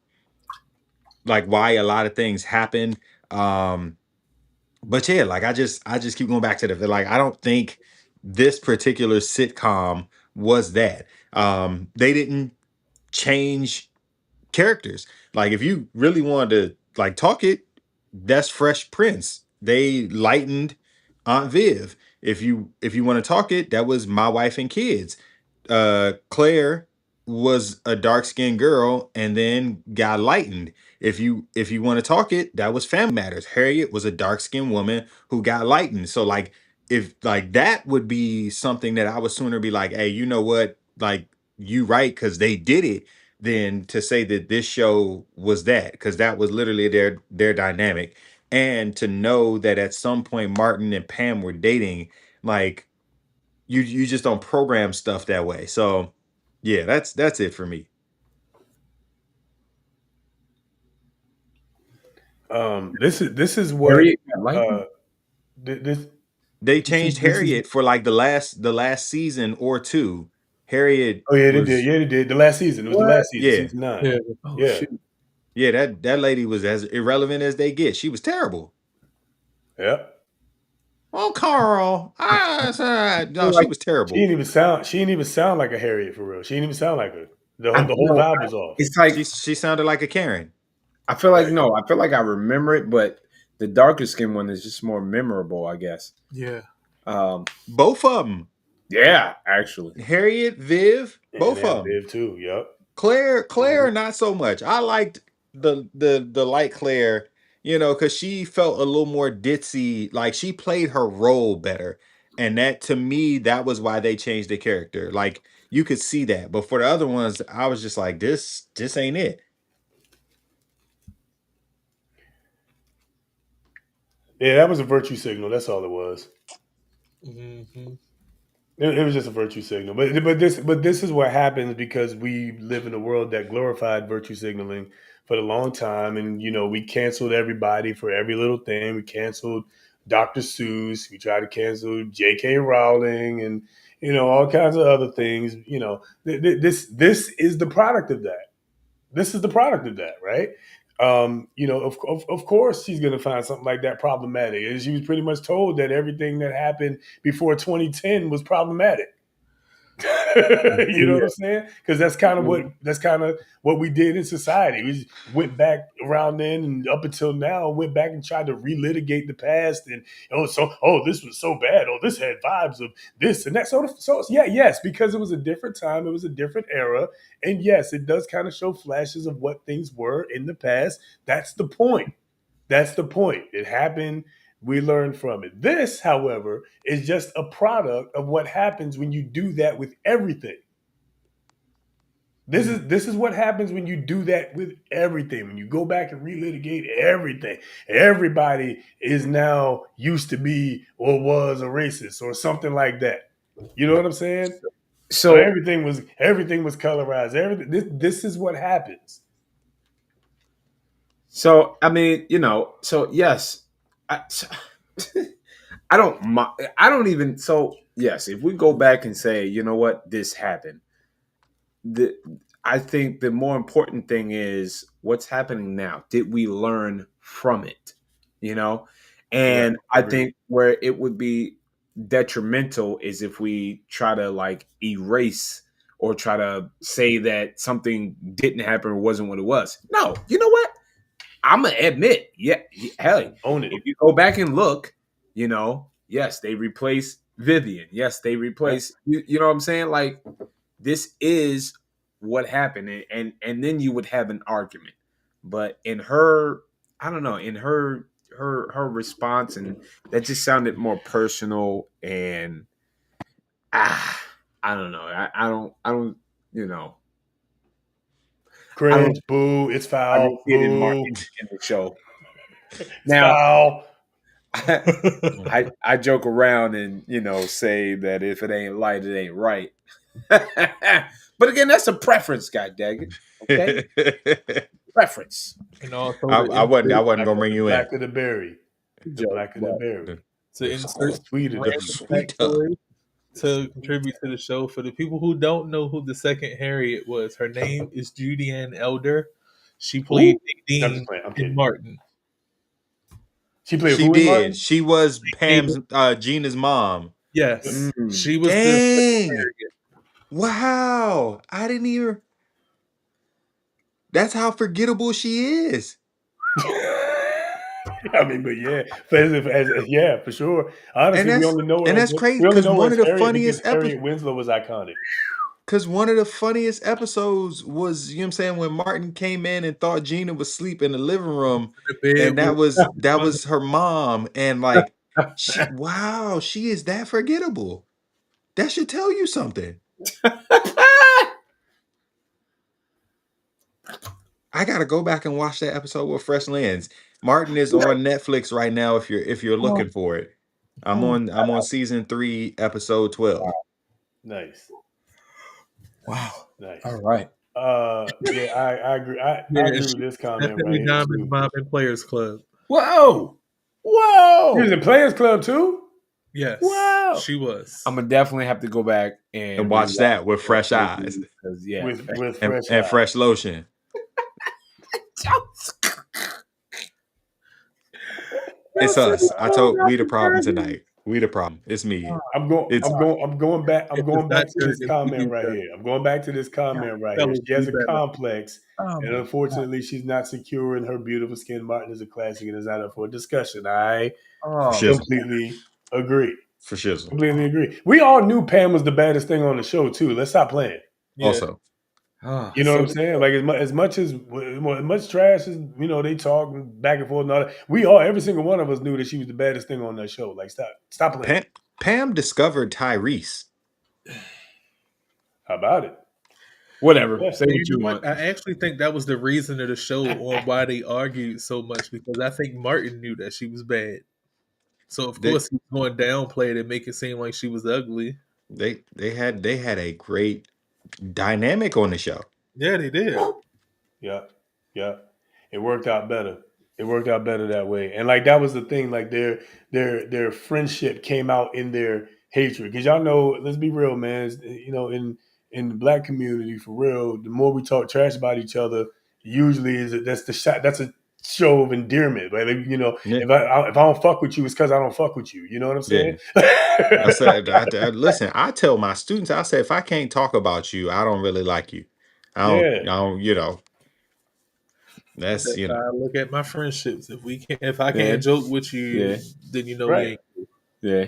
like why a lot of things happen. But yeah, like I just keep going back to like I don't think this particular sitcom was that. They didn't change characters. Like if you really wanted to like talk it, that's Fresh Prince. They lightened Aunt Viv. If you want to talk it, that was My Wife and Kids. Claire was a dark-skinned girl and then got lightened. If you want to talk it, that was Family Matters. Harriet was a dark-skinned woman who got lightened. So like if like that would be something that I would sooner be like, hey, you know what? Like you right, because they did it, than to say that this show was that, because that was literally their dynamic. And to know that at some point Martin and Pam were dating, like you just don't program stuff that way. So yeah, that's it for me. This is what Harriet got lightened? this They this is changed this is Harriet for like the last season or two. Harriet oh yeah, they did. was, Yeah, they did. The last season. It was the What? last season, yeah, season 9. Yeah. Oh Yeah. shoot! yeah, that lady was as irrelevant as they get. She was terrible. Yeah. Oh, Carl. No, she Like was terrible. She didn't even sound like a Harriet for real. She didn't even sound like her. I The whole no, vibe was off. it's like She sounded like a Karen. I feel like Right. no, I feel like I remember it, but the darker skin one is just more memorable, I guess. Yeah. Um, Both of them. yeah, actually. Harriet, Viv, both of And them. Viv too. Yep. Claire, not so much. I liked the light Claire, because she felt a little more ditzy. Like she played her role better, and that to me, that was why they changed the character. Like you could see that, but for the other ones, I was just like, this ain't it. Yeah, that was a virtue signal. That's all it was. Mm-hmm. It was just a virtue signal. But this is what happens because we live in a world that glorified virtue signaling for a long time, and we canceled everybody for every little thing. We canceled Dr. Seuss. We tried to cancel J.K. Rowling, and all kinds of other things. This is the product of that. This is the product of that, right? Of course, she's going to find something like that problematic. And she was pretty much told that everything that happened before 2010 was problematic. You know what I'm saying? Because that's kind of what we did in society. We just went back around then and up until now, went back and tried to relitigate the past. And this was so bad. Oh, this had vibes of this and that. So yeah, yes, because it was a different time, it was a different era, and yes, it does kind of show flashes of what things were in the past. That's the point. That's the point. It happened. We learned from it. This, however, is just a product of what happens when you do that with everything. This is what happens when you do that with everything. When you go back and relitigate everything, everybody is now used to be or was a racist or something like that. You know what I'm saying? So So everything was colorized. Everything. This is what happens. so I mean, so yes, I, I don't I don't even so yes, if we go back and say, you know what, this happened, the I think the more important thing is what's happening now. Did we learn from it? You know? Yeah, And I agreed. think where it would be detrimental is if we try to like erase or try to say that something didn't happen or wasn't what it was. No, you know what? I'm gonna admit, yeah, hell, Own it. if you go back and look, yes, they replaced Vivian. Yes, they Yep. replaced. You know what I'm saying? Like this is what happened, and then you would have an argument. But in her, I don't know, in her response, and that just sounded more personal, and ah, I don't know, I don't, you know, I don't, Cringe. Boo. It's I don't foul. see it in Boo. in the show. It's Now, foul. I joke around and say that if it ain't light, it ain't right. But again, that's a preference, goddaggit. Okay, preference. And also I wasn't gonna bring The you in. black of the berry. Good The joke, black of the but berry. to insert Sweeter The the random sweeter. backstory to contribute to the show. For the people who don't know who the second Harriet was, her name is Judy Ann Elder. She played I'm Nadine just playing. I'm in kidding. Martin. She played She who in did. Martin? She was Pam's Gina's mom. Yes, Mm. she was the Dang. Harriet. Wow. I didn't even. That's how forgettable she is. I mean, but yeah, yeah, for sure. Honestly, we only know And her. that's crazy We only because know her one as of the Harriet because funniest Harriet Winslow was iconic. episodes was, you know what I'm saying, when Martin came in and thought Gina was asleep in the living room, The bed and that with was her mom, and like she is that forgettable. That should tell you something. I gotta go back and watch that episode with fresh lens. Martin is on Netflix right now if you're looking for it. I'm on season 3, episode 12. Nice, Wow. nice. All right. Yeah, I agree. I agree with this comment definitely right here Diamond too. Mom and Players Club. Whoa. She was Whoa. in Players Club too. Yes, Wow. she was. I'm gonna definitely have to go back and And watch rewatch that with that fresh movie eyes because yeah, With and, fresh and eyes. fresh lotion. It's us. I told we the problem tonight. We the problem. It's me. I'm going It's back. I'm It going does not back to turn this into comment right pizza. here. I'm going back to this comment right here. Fellas, She has be a better. complex, Oh and my unfortunately, she's not secure in her beautiful skin. Martin is a classic, and is not up for discussion. I Oh, shizzle. completely agree. For shizzle. Completely agree. We all knew Pam was the baddest thing on the show too. Let's stop playing. Yeah. Also. oh, You know so what I'm saying? Like as much trash as they talk back and forth and all that. We all, every single one of us, knew that she was the baddest thing on that show. Like stop playing. Pam discovered Tyrese. How about it? whatever. Yeah. Say And what you you know want. what? I actually think that was the reason of the show on why they argued so much, because I think Martin knew that she was bad. So of course he was going to downplay it and make it seem like she was ugly. They had a great dynamic on the show. Yeah, they did. Yeah. It worked out better. It worked out better that way. And like that was the thing. Like their friendship came out in their hatred. Because y'all know, let's be real, man. In the black community, for real, the more we talk trash about each other, usually that's a show of endearment. Right? Like, Yeah. if I don't fuck with you, it's because I don't fuck with you. You know what I'm saying? I said, listen, I tell my students, I say, if I can't talk about you, I don't really like you. I don't, that's, That's how I look at my friendships. If I Yeah. can't joke with you, Yeah. then you know Right. we ain't cool. Yeah.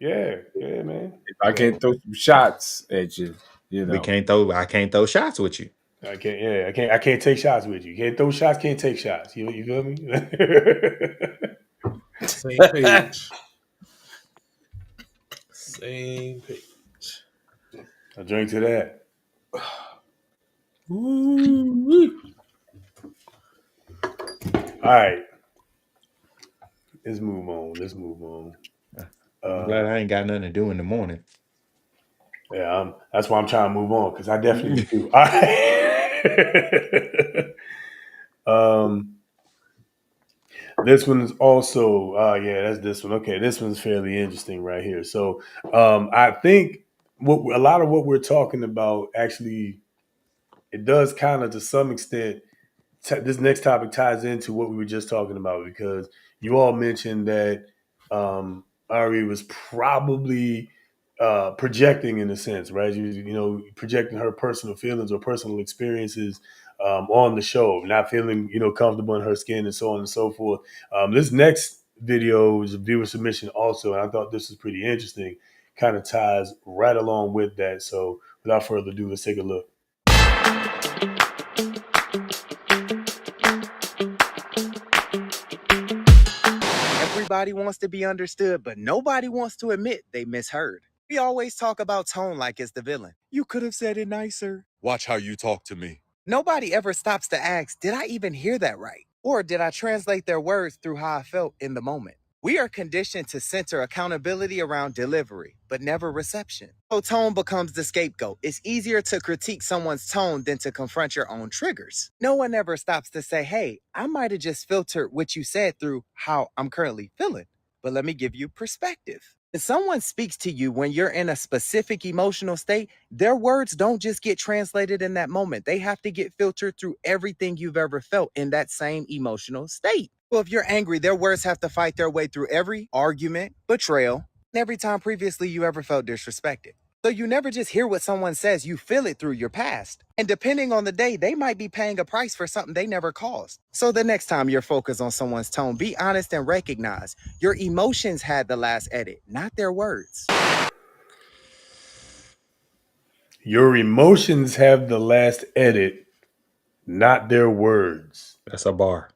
Yeah, man. If I can't throw some shots at you, I can't throw shots with you. I can't take shots with you. Can't throw shots, can't take shots. You feel me? Same page. Same page. I drink to that. Ooh. All right. Let's move on. I'm glad I ain't got nothing to do in the morning. Yeah, that's why I'm trying to move on, because I definitely do. All right. This one is also, that's this one. Okay, this one's fairly interesting right here. So, I think a lot of what we're talking about actually, it does kind of to some extent. This next topic ties into what we were just talking about, because you all mentioned that Ari was probably projecting, in a sense, right? Projecting her personal feelings or personal experiences on the show, not feeling comfortable in her skin, and so on and so forth. This next video is a viewer submission also, and I thought this was pretty interesting. Kind of ties right along with that. So without further ado, let's take a look. Everybody wants to be understood, but nobody wants to admit they misheard. We always talk about tone like it's the villain. You could have said it nicer. Watch how you talk to me. Nobody ever stops to ask, did I even hear that right? Or did I translate their words through how I felt in the moment? We are conditioned to center accountability around delivery, but never reception. So tone becomes the scapegoat. It's easier to critique someone's tone than to confront your own triggers. No one ever stops to say, hey, I might have just filtered what you said through how I'm currently feeling, but let me give you perspective. If someone speaks to you when you're in a specific emotional state, their words don't just get translated in that moment. They have to get filtered through everything you've ever felt in that same emotional state. Well, if you're angry, their words have to fight their way through every argument, betrayal, and every time previously you ever felt disrespected. So you never just hear what someone says, you feel it through your past. And depending on the day, they might be paying a price for something they never caused. So the next time you're focused on someone's tone, be honest and recognize your emotions had the last edit, not their words. Your emotions have the last edit, not their words. That's a bar.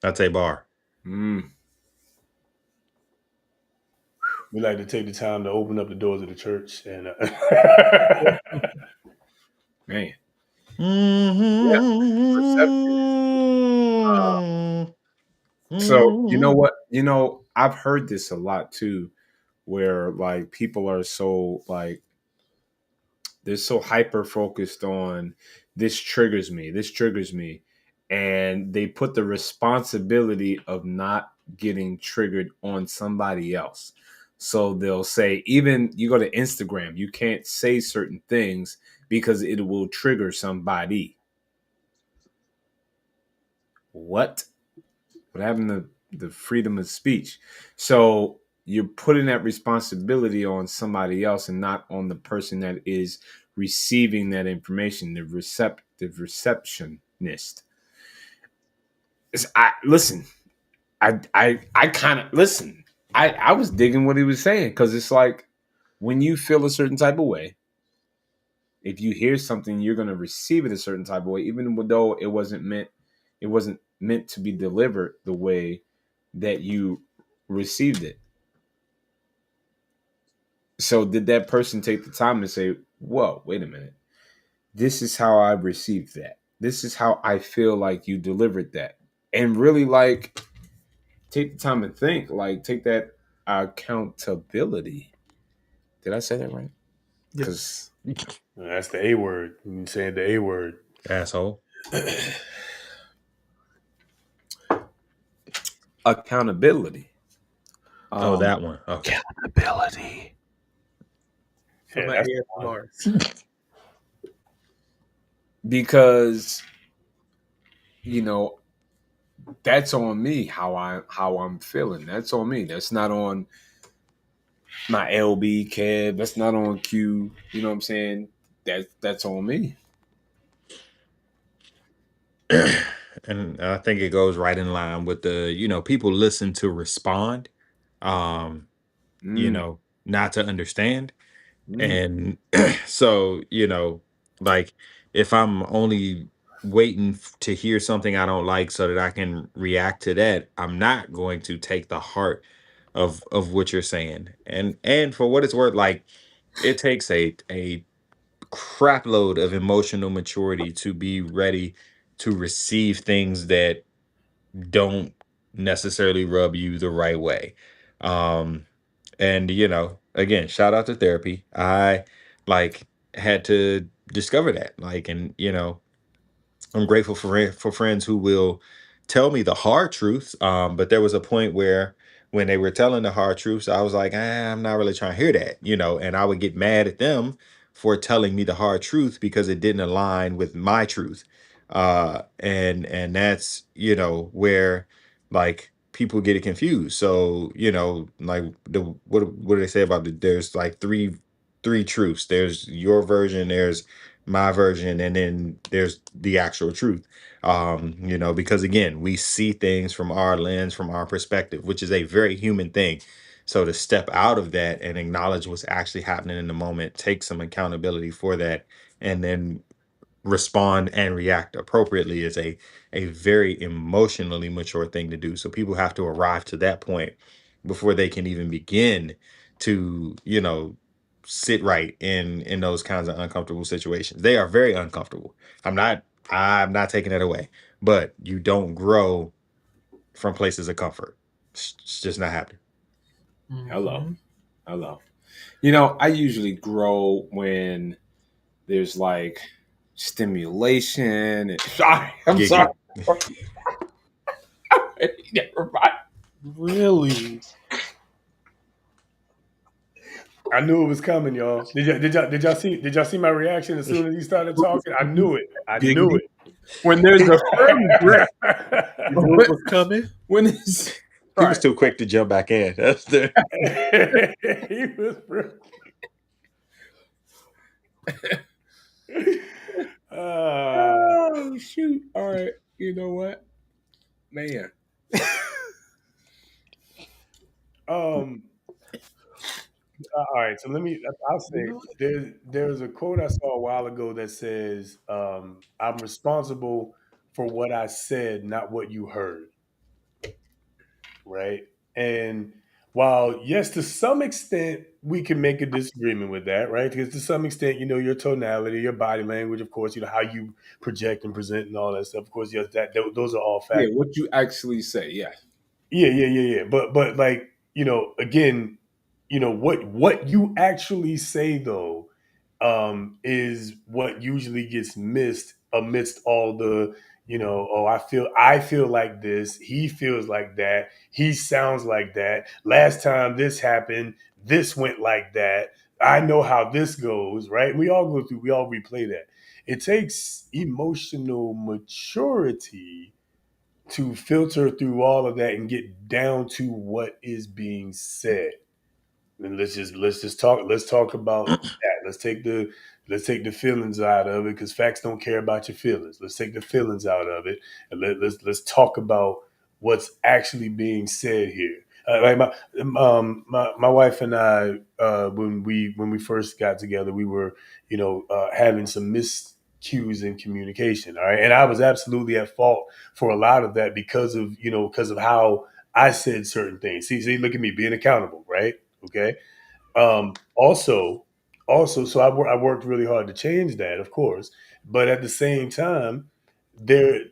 That's a bar. We like to take the time to open up the doors of the church and Man. So you know what? I've heard this a lot too, where like people are so like they're so hyper focused on this triggers me, and they put the responsibility of not getting triggered on somebody else. So they'll say, even you go to Instagram, you can't say certain things because it will trigger somebody. What happened to the freedom of speech? So you're putting that responsibility on somebody else and not on the person that is receiving that information, the receptionist. I kind of listen. I was digging what he was saying, because it's like when you feel a certain type of way, if you hear something, you're going to receive it a certain type of way, even though it wasn't meant to be delivered the way that you received it. So did that person take the time to say, whoa, wait a minute, this is how I received that, this is how I feel like you delivered that, and really like take the time and think, like take that accountability. Did I say that right? Because that's the A word. You saying the A word, asshole. Accountability. That one. Okay. Accountability. From my ear to Mars. Because that's on me, how I'm feeling. That's on me. That's not on my LB Kev. That's not on Q. You know what I'm saying? That's on me. And I think it goes right in line with the, people listen to respond, not to understand. And so, like if I'm only waiting to hear something I don't like so that I can react to that, I'm not going to take the heart of what you're saying. And for what it's worth, like it takes a crap load of emotional maturity to be ready to receive things that don't necessarily rub you the right way. And again, shout out to therapy. I like had to discover that. Like, and I'm grateful for friends who will tell me the hard truths. But there was a point where when they were telling the hard truths, I was like, I'm not really trying to hear that, and I would get mad at them for telling me the hard truth because it didn't align with my truth. And that's, where like people get it confused. So, like what do they say about there's like three truths. There's your version, there's my version, and then there's the actual truth. Because again, we see things from our lens, from our perspective, which is a very human thing. So to step out of that and acknowledge what's actually happening in the moment, take some accountability for that, and then respond and react appropriately is a very emotionally mature thing to do. So people have to arrive to that point before they can even begin to, sit right in those kinds of uncomfortable situations. They are very uncomfortable. I'm not taking it away, but you don't grow from places of comfort. It's just not happening. Hello. You know, I usually grow when there's like stimulation. And, I'm sorry. Never mind. Really? I knew it was coming, y'all. Did y'all see my reaction as soon as he started talking? I knew it. I knew it. When there's a firm grip, You knew it was coming. when it's He was too quick to jump back in. That's the he was oh shoot! All right, you know what, man? All right, so I'll say there's a quote I saw a while ago that says, "I'm responsible for what I said, not what you heard." Right, and while yes, to some extent we can make a disagreement with that, right? Because to some extent, your tonality, your body language, of course, how you project and present and all that stuff. Of course, yes, those are all Yeah, factors. what you actually say, yeah. Yeah. But like, again, what you actually say though, is what usually gets missed amidst all the, oh, I feel like this, he feels like that, he sounds like that. Last time this happened, this went like that. I know how this goes, right? We all replay that. It takes emotional maturity to filter through all of that and get down to what is being said. And let's talk about that. Let's take the feelings out of it, because facts don't care about your feelings. Let's take the feelings out of it, and let's talk about what's actually being said here. Like my wife and I, when we first got together, we were having some miscues in communication. All right, and I was absolutely at fault for a lot of that because of how I said certain things. See, look at me being accountable, right? Okay. Also, so I worked really hard to change that, of course, but at the same time, there,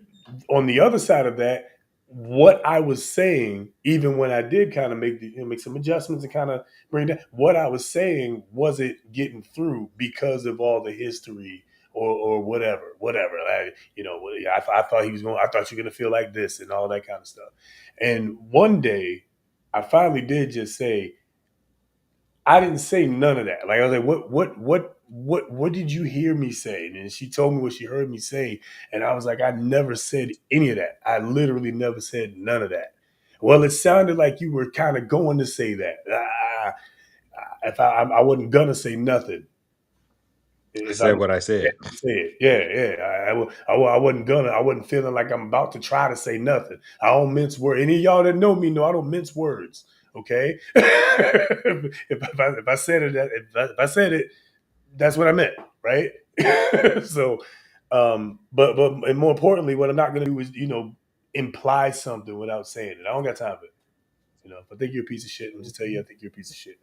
on the other side of that, what I was saying, even when I did kind of make some adjustments and kind of bring that, what I was saying wasn't getting through because of all the history or whatever. I thought he was going. I thought you're going to feel like this and all that kind of stuff. And one day, I finally did just say, I didn't say none of that. Like, I was like, what did you hear me say? And she told me what she heard me say. And I was like, I never said any of that. I literally never said none of that. Well, it sounded like you were kind of going to say that. If I wasn't gonna say nothing. I If I said what I said. say it, yeah. I wasn't feeling like I'm about to try to say nothing. I don't mince words. Any of y'all that know me know I don't mince words. Okay, if I said it, if I said it, that's what I meant, right? So, but and more importantly, what I'm not going to do is imply something without saying it. I don't got time for it. If I think you're a piece of shit, I'm just tell you I think you're a piece of shit.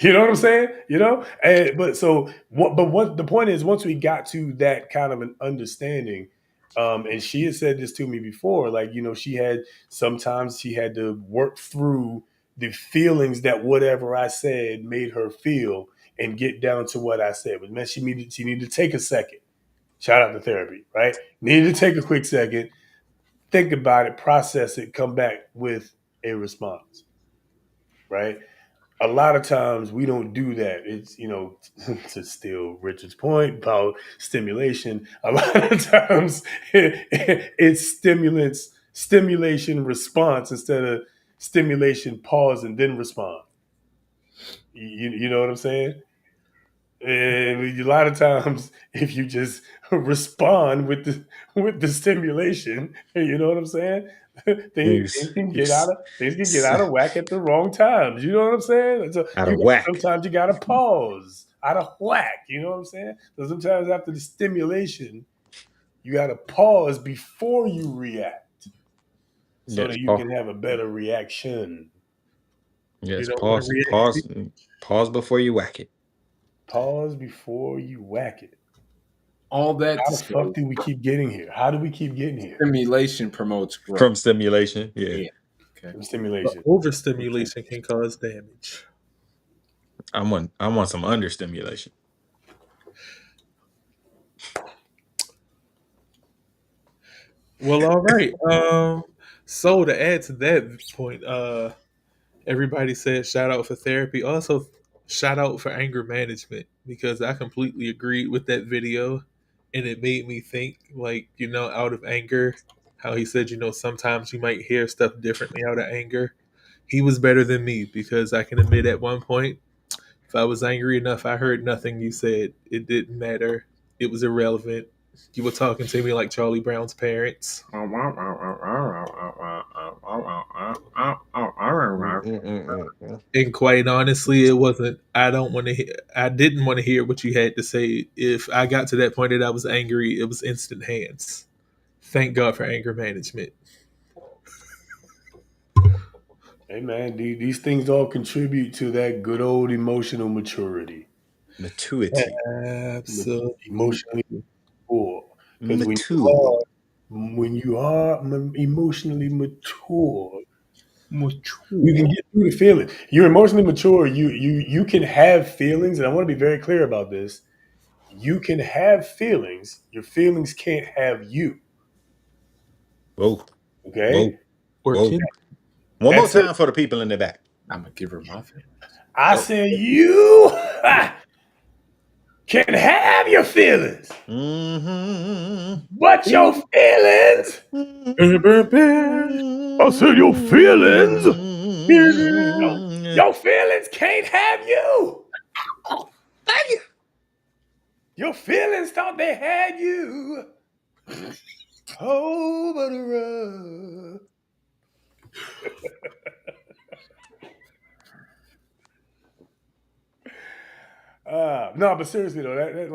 You know what I'm saying? What the point is, once we got to that kind of an understanding, and she had said this to me before, like, sometimes she had to work through the feelings that whatever I said made her feel and get down to what I said. But man, she needed to take a second. Shout out to therapy, right? Needed to take a quick second, think about it, process it, come back with a response, right? A lot of times we don't do that. It's, to steal Richard's point about stimulation, a lot of times it's stimulation response instead of stimulation pause and then respond. You know what I'm saying? And a lot of times, if you just respond with the stimulation, you know what I'm saying? things, He's things can get out of whack at the wrong times. You know what I'm saying? So out of whack. sometimes you got to pause out of whack. You know what I'm saying? So sometimes after the stimulation, you got to pause before you react, so Yes, that you can have a better reaction. yes, What a pause before you whack it. Pause before you whack it. All that How to the say, fuck do we keep getting here? How do we keep getting here? stimulation promotes growth. From stimulation. Yeah. Yeah. Okay. From But stimulation. overstimulation can cause damage. I want some understimulation. Well, all right. So to add to that point, everybody said shout out for therapy. Also, shout out for anger management because I completely agreed with that video, and it made me think, like, out of anger, how he said, sometimes you might hear stuff differently out of anger. He was better than me because I can admit at one point, if I was angry enough, I heard nothing you said. It didn't matter. It was irrelevant. You were talking to me like Charlie Brown's parents. And quite honestly, it wasn't. I don't want to. I didn't want to hear what you had to say. If I got to that point that I was angry, it was instant hands. Thank God for anger management. Hey man, these things all contribute to that good old emotional maturity. Maturity. Emotionally mature. Because Mature. when you are emotionally mature, you Mature. can get through the feeling. You're emotionally mature. You can have feelings, and I want to be very clear about this. You can have feelings. Your feelings can't have you. Whoa. Okay, Whoa. Or Whoa. kid. One more that's it. time for the people in the back. I'm gonna give her my feelings. I Oh, said you can have your feelings, Mm-hmm. but your feelings. I said your feelings. Your feelings can't have you. Thank you. Your feelings thought they had you. Oh, but a no, but seriously though, that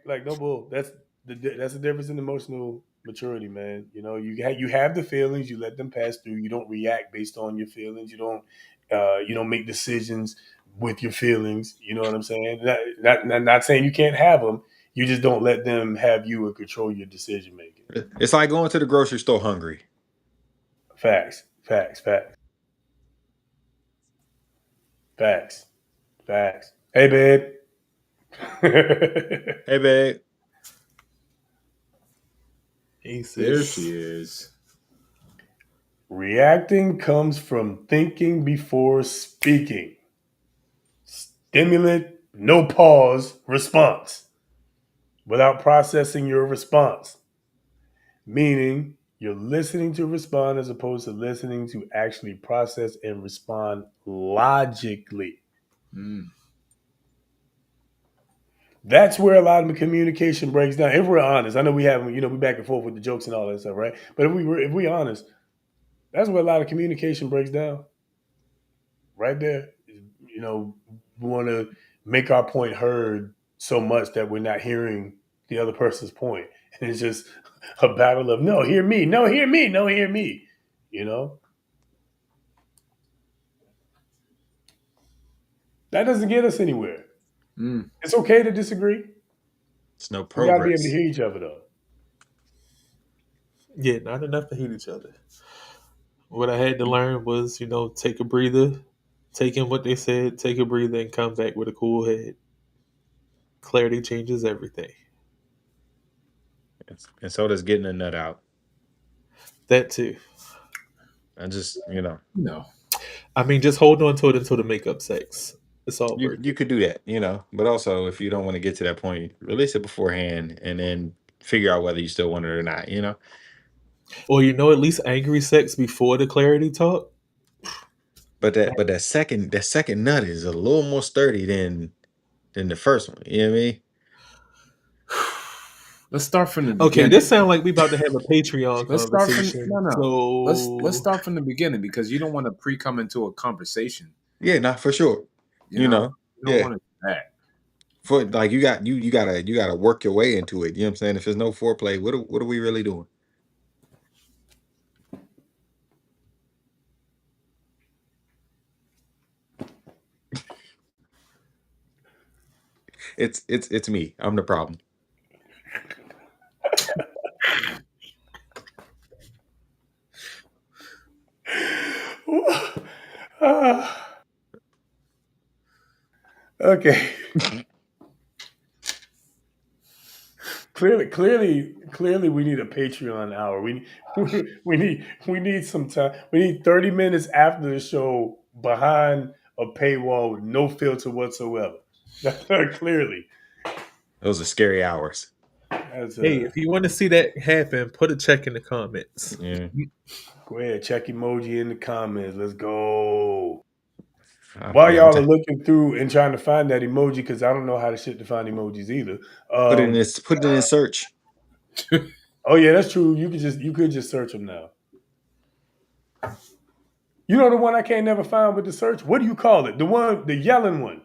like no bull. That's the difference in emotional maturity, man. You know, you have the feelings, you let them pass through. You don't react based on your feelings. You don't make decisions with your feelings. You know what I'm saying? Not saying you can't have them. You just don't let them have you or control your decision making. It's like going to the grocery store hungry. Facts, facts, facts, facts, facts. Hey, babe. Hey, babe. he There says, she is. Reacting comes from thinking before speaking. Stimulant, no pause, response without processing your response. Meaning you're listening to respond as opposed to listening to actually process and respond logically. Mm. That's where a lot of the communication breaks down. If we're honest, I know we have, we back and forth with the jokes and all that stuff, right? But if we honest, that's where a lot of communication breaks down. Right there. We want to make our point heard so much that we're not hearing the other person's point. And it's just a battle of no, hear me, no, hear me, no, hear me. You know? That doesn't get us anywhere. Mm. It's okay to disagree. It's no We gotta be able to progress. hear each other though. yeah, not enough to hate each other. What I had to learn was, take a breather, take in what they said, take a breather, and come back with a cool head. Clarity changes everything. And so does getting a nut out. That too. I just, No. I mean, just hold on to it until the makeup sex. It's all you worth you it. could do that, But also, if you don't want to get to that point, release it beforehand and then figure out whether you still want it or not. Or at least angry sex before the clarity talk. But that second nut is a little more sturdy than the first one. You know what I mean? Let's start from the Okay, beginning. this sounds like we about to have a Patreon Let's start from conversation. no. So Let's start from the beginning because you don't want to pre-come into a conversation. Yeah, not for sure. You don't Yeah. want to do that. For like you gotta work your way into it. You know what I'm saying? If there's no foreplay, what are we really doing? It's me. I'm the problem. Okay. Clearly, we need a Patreon hour. We need some time. We need 30 minutes after the show behind a paywall with no filter whatsoever. Clearly, Those are scary hours. that's Hey, if you want to see that happen, put a check in the comments. Yeah. go ahead. Check emoji in the comments. Let's go. While Yeah, y'all are looking through and trying to find that emoji, because I don't know how to shit to find emojis either. put it in search. Oh yeah, that's true. You could just search them now. You know the one I can't never find with the search? What do you call it? The yelling one.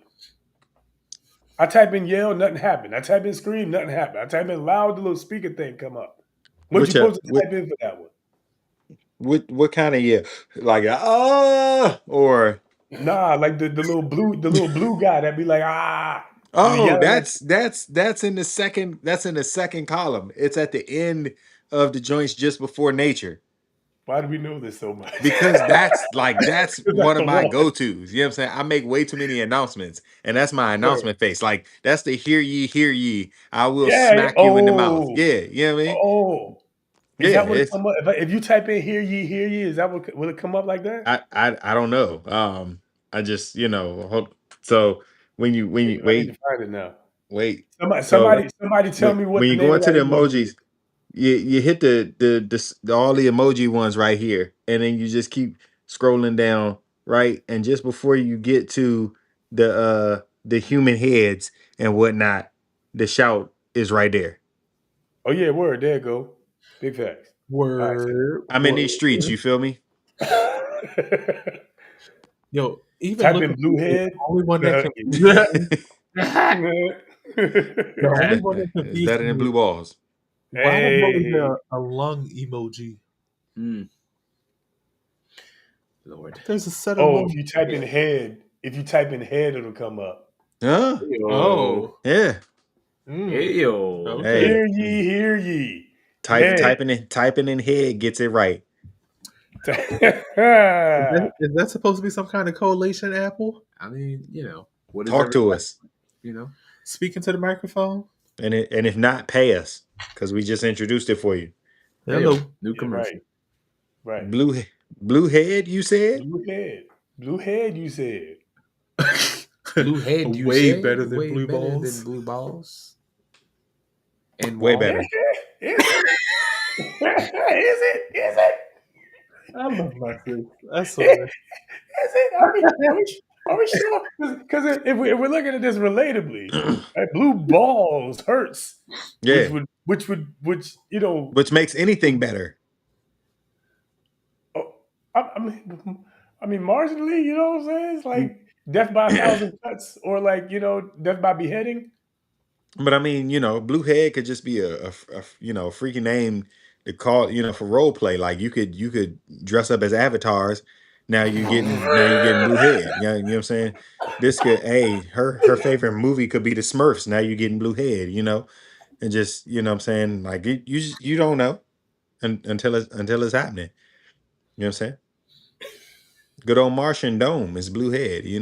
I type in yell, nothing happened. I type in scream, nothing happened. I type in loud, the little speaker thing come up. What you Which supposed to type in for that one? what kind of like or Nah, like the little blue guy that be like and the oh yelling like that's in the second column. It's at the end of the joints just before nature. why do we know this so much? Because that's That's one of the my one. go-tos. You know what I'm saying? I make way too many announcements, and that's my Word. announcement face. Like that's the hear ye, I will Yeah. smack you in the mouth. Oh. Yeah, you know what I mean? Oh. Is Yeah, that what it it's come up? If you type in hear ye, is that what will it come up like that? I don't know. I just so when you I need to find it now. wait. So Somebody tell me what when the you go name of into that the emoji is. emojis, you hit all the emoji ones right here, and then you just keep scrolling down, right? And just before you get to the human heads and whatnot, the shout is right there. Oh yeah, word. There you go. Big facts. All right. Word, I'm in these streets, word. you feel me? Yo, even Type in looking blue through it, head. the only one that No. can the only That one that is confused better than me blue is balls. why the hell is Hey. there a lung emoji? Lord. There's a set of Oh, lungs. if you type in head, it'll come up. Huh? Yo. Oh, Yeah. mm, Yo. okay. Hey, Hear ye. type Head. typing in head gets it right. Is that supposed to be some kind of collation, Apple? I mean, what is Talk to everybody? us. You know. Speaking to the microphone? And if not, pay us because we just introduced it for you. Hey, Hello. new Yeah, commercial. right. Blue head, you said? Blue head. Blue head, you said. Blue head, you Way say? better than Way blue better balls. than blue balls. And Way wall. Is better. it? Is it? I love my sis. That's so Is nice. it? Are we sure? Because if we're looking at this relatably, right, blue balls hurts, Yeah. which Which makes anything better. oh, I mean marginally, you know what I'm saying? It's like death by a thousand cuts, or like death by beheading. But I mean, blue head could just be a freaking name to call, for role play. Like you could dress up as avatars. Now you getting blue head. You know what I'm saying? This could her favorite movie could be the Smurfs. Now you're getting blue head, and just what I'm saying, like you don't know until it's happening. You know what I'm saying? Good old Martian Dome is blue head. You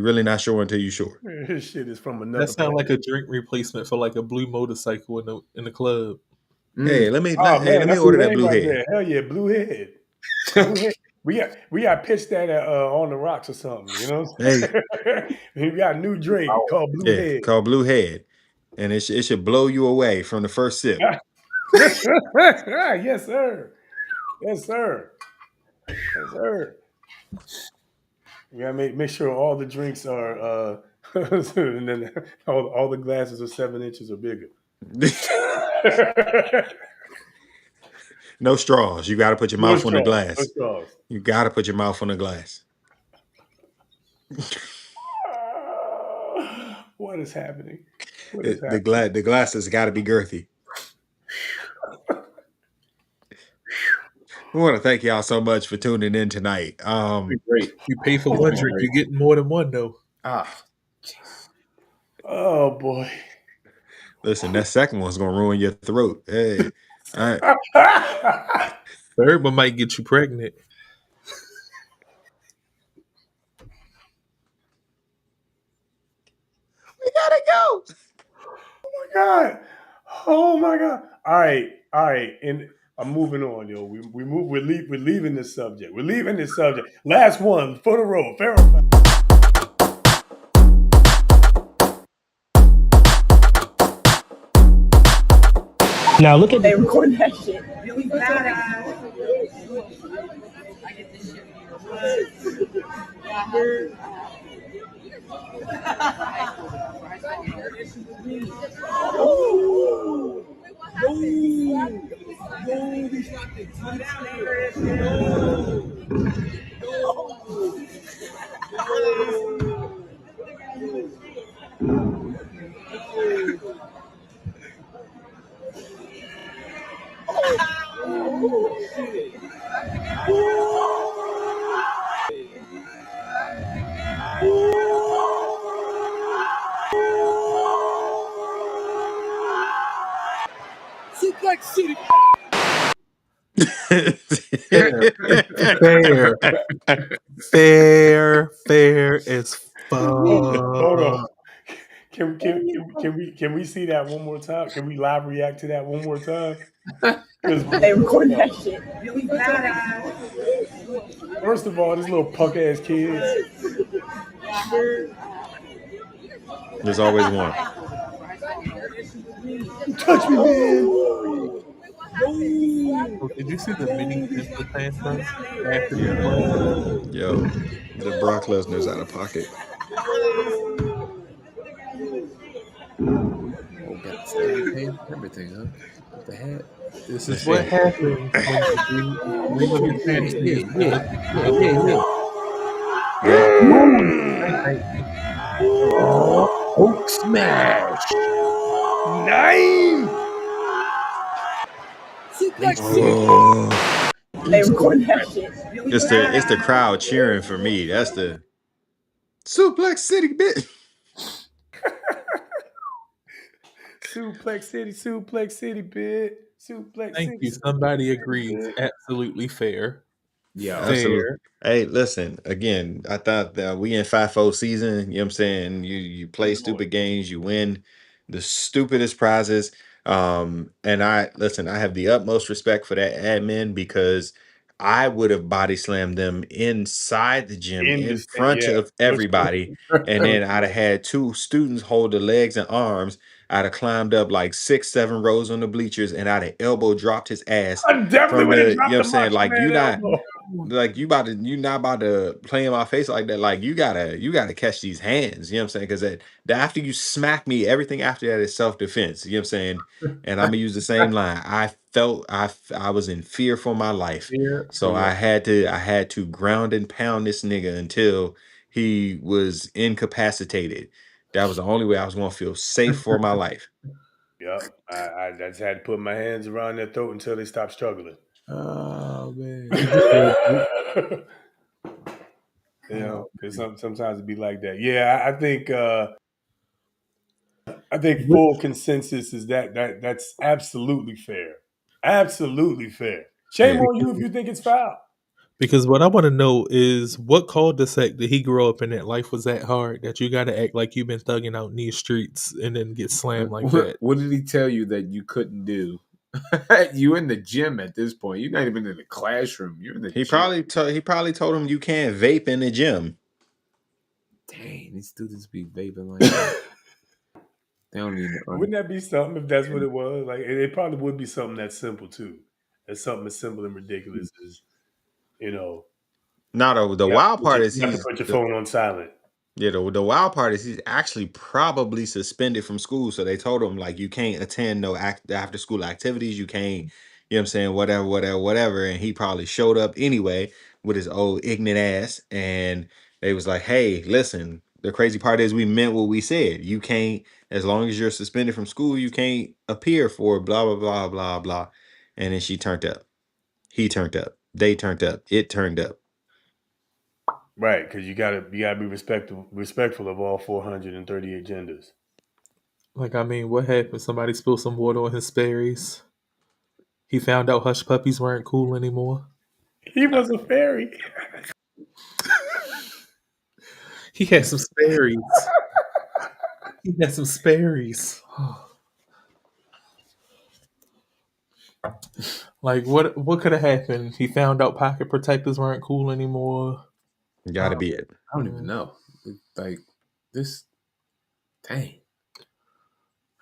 really not sure until you sure. This shit is from That another sounds like planet. a drink replacement for like a blue motorcycle in the club. Hey, let me Oh hey, man, let me that's the order that name blue right head. there. Hell yeah, blue head. Blue head. We got pitched that on the rocks or something. You know what I'm Hey, saying? We got a new drink called Blue yeah, Head. called blue head, and it should blow you away from the first sip. Yes, sir. Yes, sir. Yes, sir. We gotta make sure all the drinks are and then all the glasses are 7 inches or bigger. No straws. You got to put your No mouth on the straws. No glass. straws. You got to put your mouth on the glass. What is happening? What is The happening? glass, the glasses got to be girthy. We want to thank y'all so much for tuning in tonight. Great. You pay for Oh one my. drink, you're getting more than one though. Ah. Oh boy. Listen, that second one's gonna ruin your throat. Hey, all right. Third one might get you pregnant. God. Oh my God. All right. And I'm moving on, yo. We're leaving this subject. We're leaving this subject. Last one for the road. Pharaoh. Now look at They recording that shit really badass. Suplex City. fair as Hold on. fuck. Can we see that one more time? Can we live react to that one more time? Because They recording that shit really badass. first of all, this little punk ass kid. There's always one. Touch me, man. Oh, did you see the mini temper tantrum after the Yo, play? yo, the Brock Lesnar's out of pocket. Oh, got the stadium pants and everything, huh? With the hat. This is That's what it. happens when the dream of your fantasy is not Yeah. Yep. Hulk smash. 9. Suplex City. Oh, They recording that shit really it's the badass. crowd cheering for me. That's the Suplex City bit. Suplex City, bitch. Suplex Thank you. City. Somebody agrees. Bitch. Absolutely fair. Yo. Absolutely. Fair. Hey, listen, again, I thought that we in FAFO season, you know what I'm saying? You play stupid games, you win the stupidest prizes. And I have the utmost respect for that admin because I would have body slammed them inside the gym In the in stand, front yeah. of everybody. And then I'd have had two students hold the legs and arms. I'd have climbed up like 6, 7 rows on the bleachers and I'd have elbow dropped his ass I definitely from would have the, you dropped know what the I'm saying? Macho Like Man elbow. you not about to play in my face like that. Like you gotta catch these hands. You know what I'm saying? Because after you smack me, everything after that is self-defense. You know what I'm saying? And I'm gonna use the same line. I was in fear for my life. Fair for So your I had to ground and pound this nigga until he was incapacitated. That was the only way I was gonna feel safe for my life. Yep. I just had to put my hands around their throat until they stopped struggling. Oh man. you deserve it. You Oh, know, because sometimes it'd be like that. Yeah, I think What- full consensus is that's absolutely fair. Absolutely fair. Shame Yeah. on you if you think it's foul. Because what I want to know is what cul-de-sac did he grow up in that life was that hard that you got to act like you've been thugging out in these streets and then get slammed like that? What did he tell you that you couldn't do? You in the gym at this point. You're not even in the classroom. You're in the gym. He probably told him you can't vape in the gym. Dang, these students be vaping like that. They don't even Wouldn't that be something if that's what it was? Like it probably would be something that's simple too. That's something as simple and ridiculous as, you know, No, the you have to wild put part your, is you have to put your phone on silent. the wild part is he's actually probably suspended from school. So they told him like you can't attend no after school activities. You can't, you know what I'm saying, whatever. And he probably showed up anyway with his old ignorant ass. And they was like, hey, listen, the crazy part is we meant what we said. You can't, as long as you're suspended from school, you can't appear for blah blah blah blah blah. And then she turned up. He turned up. They turned up. It turned up. Right, because you gotta be respectful of all 438 genders. Like, I mean, what happened? Somebody spilled some water on his Sperry's. He found out hush puppies weren't cool anymore. He was a fairy. He had some Sperry's. He had some Sperry's. Like what could have happened? He found out pocket protectors weren't cool anymore. Gotta be it. I don't even know. Like this, dang.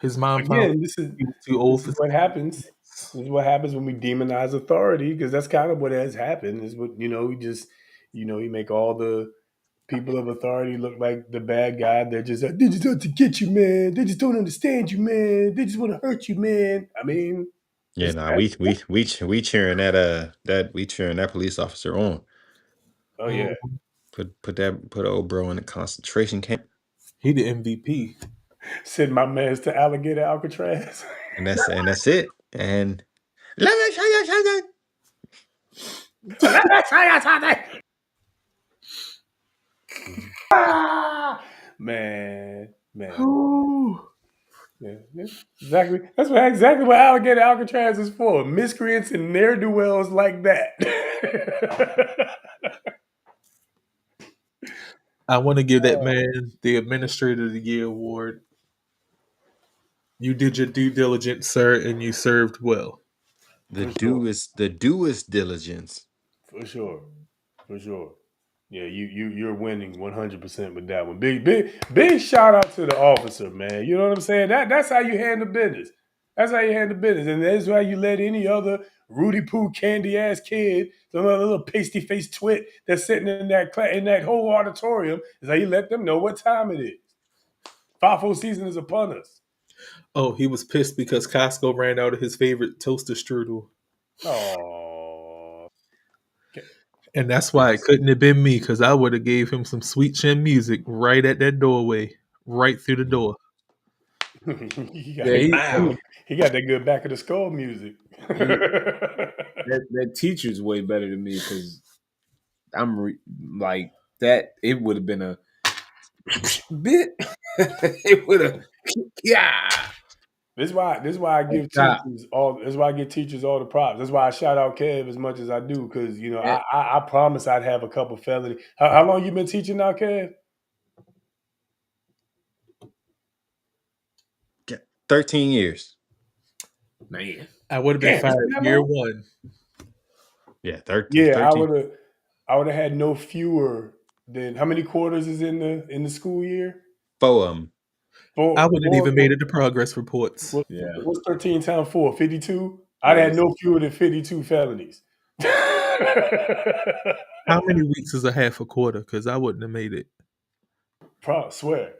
His mom found Again, this is he was too old for what happens. This is what happens when we demonize authority, because that's kind of what has happened. Is what we just you make all the people of authority look like the bad guy. They're just they just out to get you, man. They just don't understand you, man. They just want to hurt you, man. I mean, Yeah, nah, we cheering that we cheering that police officer on. oh yeah. Put old bro in a concentration camp. He the MVP. Send my mans to Alligator Alcatraz. And that's it. And let me show you something. Let me tell you something. Man. Yeah, exactly. That's exactly what Alligator Alcatraz is for. Miscreants and ne'er do wells like that. I want to give that man the Administrator of the Year award. You did your due diligence, sir, and you served well. The doest diligence. For sure. Yeah, you're winning 100% with that one. Big shout out to the officer, man. You know what I'm saying? That's how you handle business. That's how you handle business, and that's why you let any other Rudy Poo candy ass kid, some other little pasty faced twit that's sitting in that whole auditorium, is how you let them know what time it is. FAFO season is upon us. Oh, he was pissed because Costco ran out of his favorite toaster strudel. Oh. And that's why it couldn't have been me, because I would have gave him some sweet chin music right at that doorway, right through the door. he got that good back of the skull music. that teacher's way better than me, because I'm like that. It would have been a bit. It would have, yeah. This is why I give teachers all. This is why I give teachers all the props. That's why I shout out Kev as much as I do, because I promise I'd have a couple felony. How long you been teaching now, Kev? 13 years. Man, I would have been fired year one. Yeah, 13. Yeah, 13. I would have had no fewer than how many quarters is in the school year? 4 of them. I wouldn't even made it to progress reports. What's 13 times 4? 52? I'd had no fewer than 52 felonies. How many weeks is a half a quarter? Because I wouldn't have made it. Swear.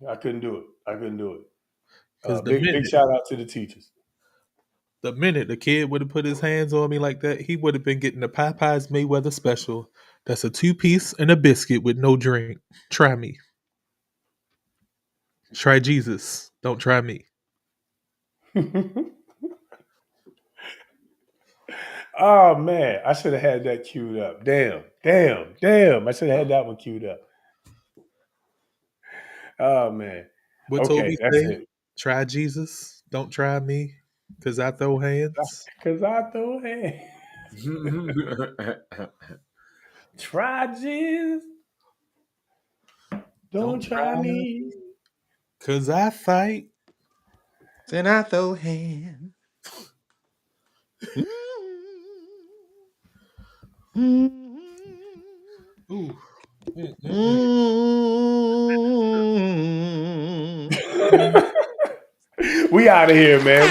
I couldn't do it. Big shout out to the teachers. The minute the kid would have put his hands on me like that, he would have been getting the Popeyes Mayweather special. That's a 2-piece and a biscuit with no drink. Try me. Try Jesus. Don't try me. Oh man, I should have had that queued up. Damn. I should have had that one queued up. Oh man. What Toby say? Try Jesus. Don't try me. Because I throw hands. Try Jesus. Don't try me. Because I fight. Then I throw hands. Ooh. We out of here, man.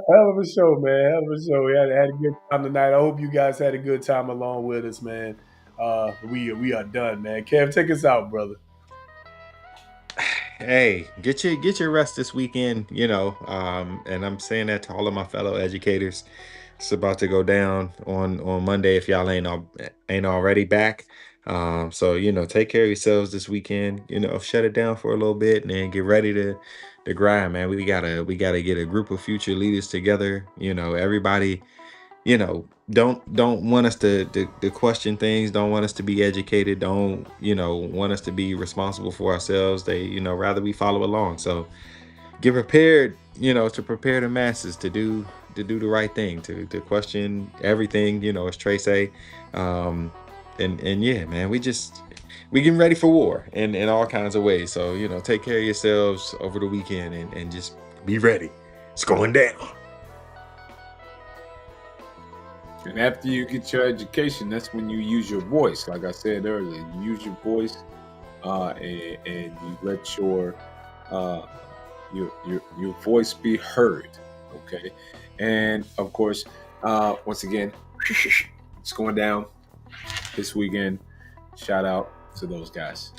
Hell of a show, man. We had a good time tonight. I hope you guys had a good time along with us, man. We are done, man. Kev, take us out, brother. Hey, get your rest this weekend, and I'm saying that to all of my fellow educators. It's about to go down on Monday if y'all ain't already back. So take care of yourselves this weekend. Shut it down for a little bit and then get ready to grind, man. We gotta get a group of future leaders together. Everybody, don't want us to question things, don't want us to be educated, don't want us to be responsible for ourselves. They rather we follow along. So get prepared, to prepare the masses to do the right thing, to question everything, as Trey say. yeah, man, we getting ready for war in all kinds of ways. So, you know, take care of yourselves over the weekend and just be ready. It's going down. And after you get your education, that's when you use your voice. Like I said earlier, you use your voice, and you let your voice be heard. Okay, and of course, once again, it's going down this weekend. Shout out to those guys.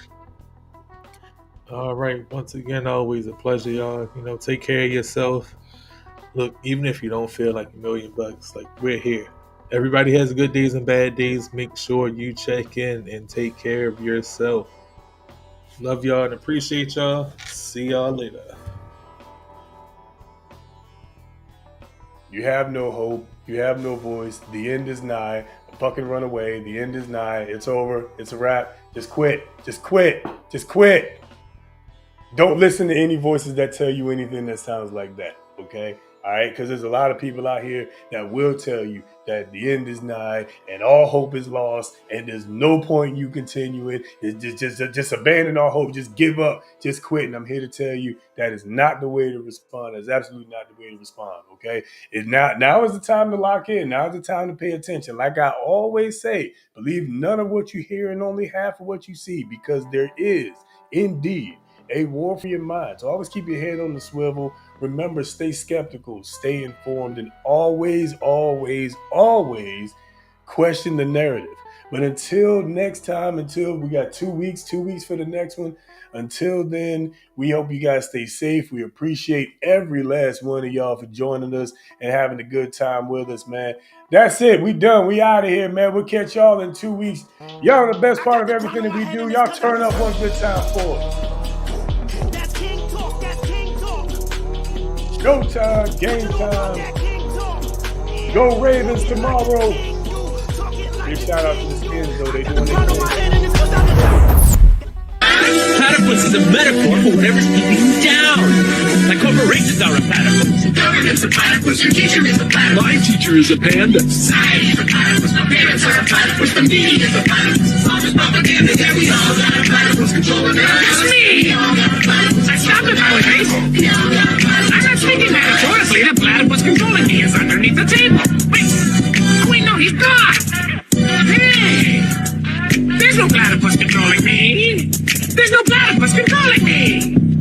All right. Once again, always a pleasure, y'all. You know, take care of yourself. Look, even if you don't feel like $1,000,000, like, we're here. Everybody has good days and bad days. Make sure you check in and take care of yourself. Love y'all and appreciate y'all. See y'all later. You have no hope. You have no voice. The end is nigh. Fucking run away. The end is nigh. It's over. It's a wrap. Just quit. Just quit. Just quit. Don't listen to any voices that tell you anything that sounds like that. Okay? All right? Because there's a lot of people out here that will tell you that the end is nigh and all hope is lost and there's no point in you continuing. It's just abandon all hope. Just give up. Just quit. And I'm here to tell you that is not the way to respond. That's absolutely not the way to respond. Okay? Now is the time to lock in. Now is the time to pay attention. Like I always say, believe none of what you hear and only half of what you see, because there is indeed a war for your mind. So always keep your head on the swivel. Remember, stay skeptical, stay informed, and always, always, always question the narrative. But until next time, until we got 2 weeks for the next one. Until then, we hope you guys stay safe. We appreciate every last one of y'all for joining us and having a good time with us, man. That's it. We done. We out of here, man. We'll catch y'all in 2 weeks. Y'all are the best part of everything that we do. Y'all turn up one good time for us. Go time, game time. Go Ravens tomorrow. Big shout out to the Skins, though. They doing their thing. Platypus is a metaphor for whatever's keeping you down. Like corporations are a platypus. Government's a platypus. Your teacher is a platypus. My teacher is a panda. Society is a platypus. My parents are a platypus. The media is a platypus. All this propaganda that we all got a platypus controlling us. That's me. I stopped at holidays. I'm not speaking metaphorically. The platypus controlling me is underneath the table. Wait, no, he's gone. Hey, there's no platypus controlling me. There's no platypus controlling me!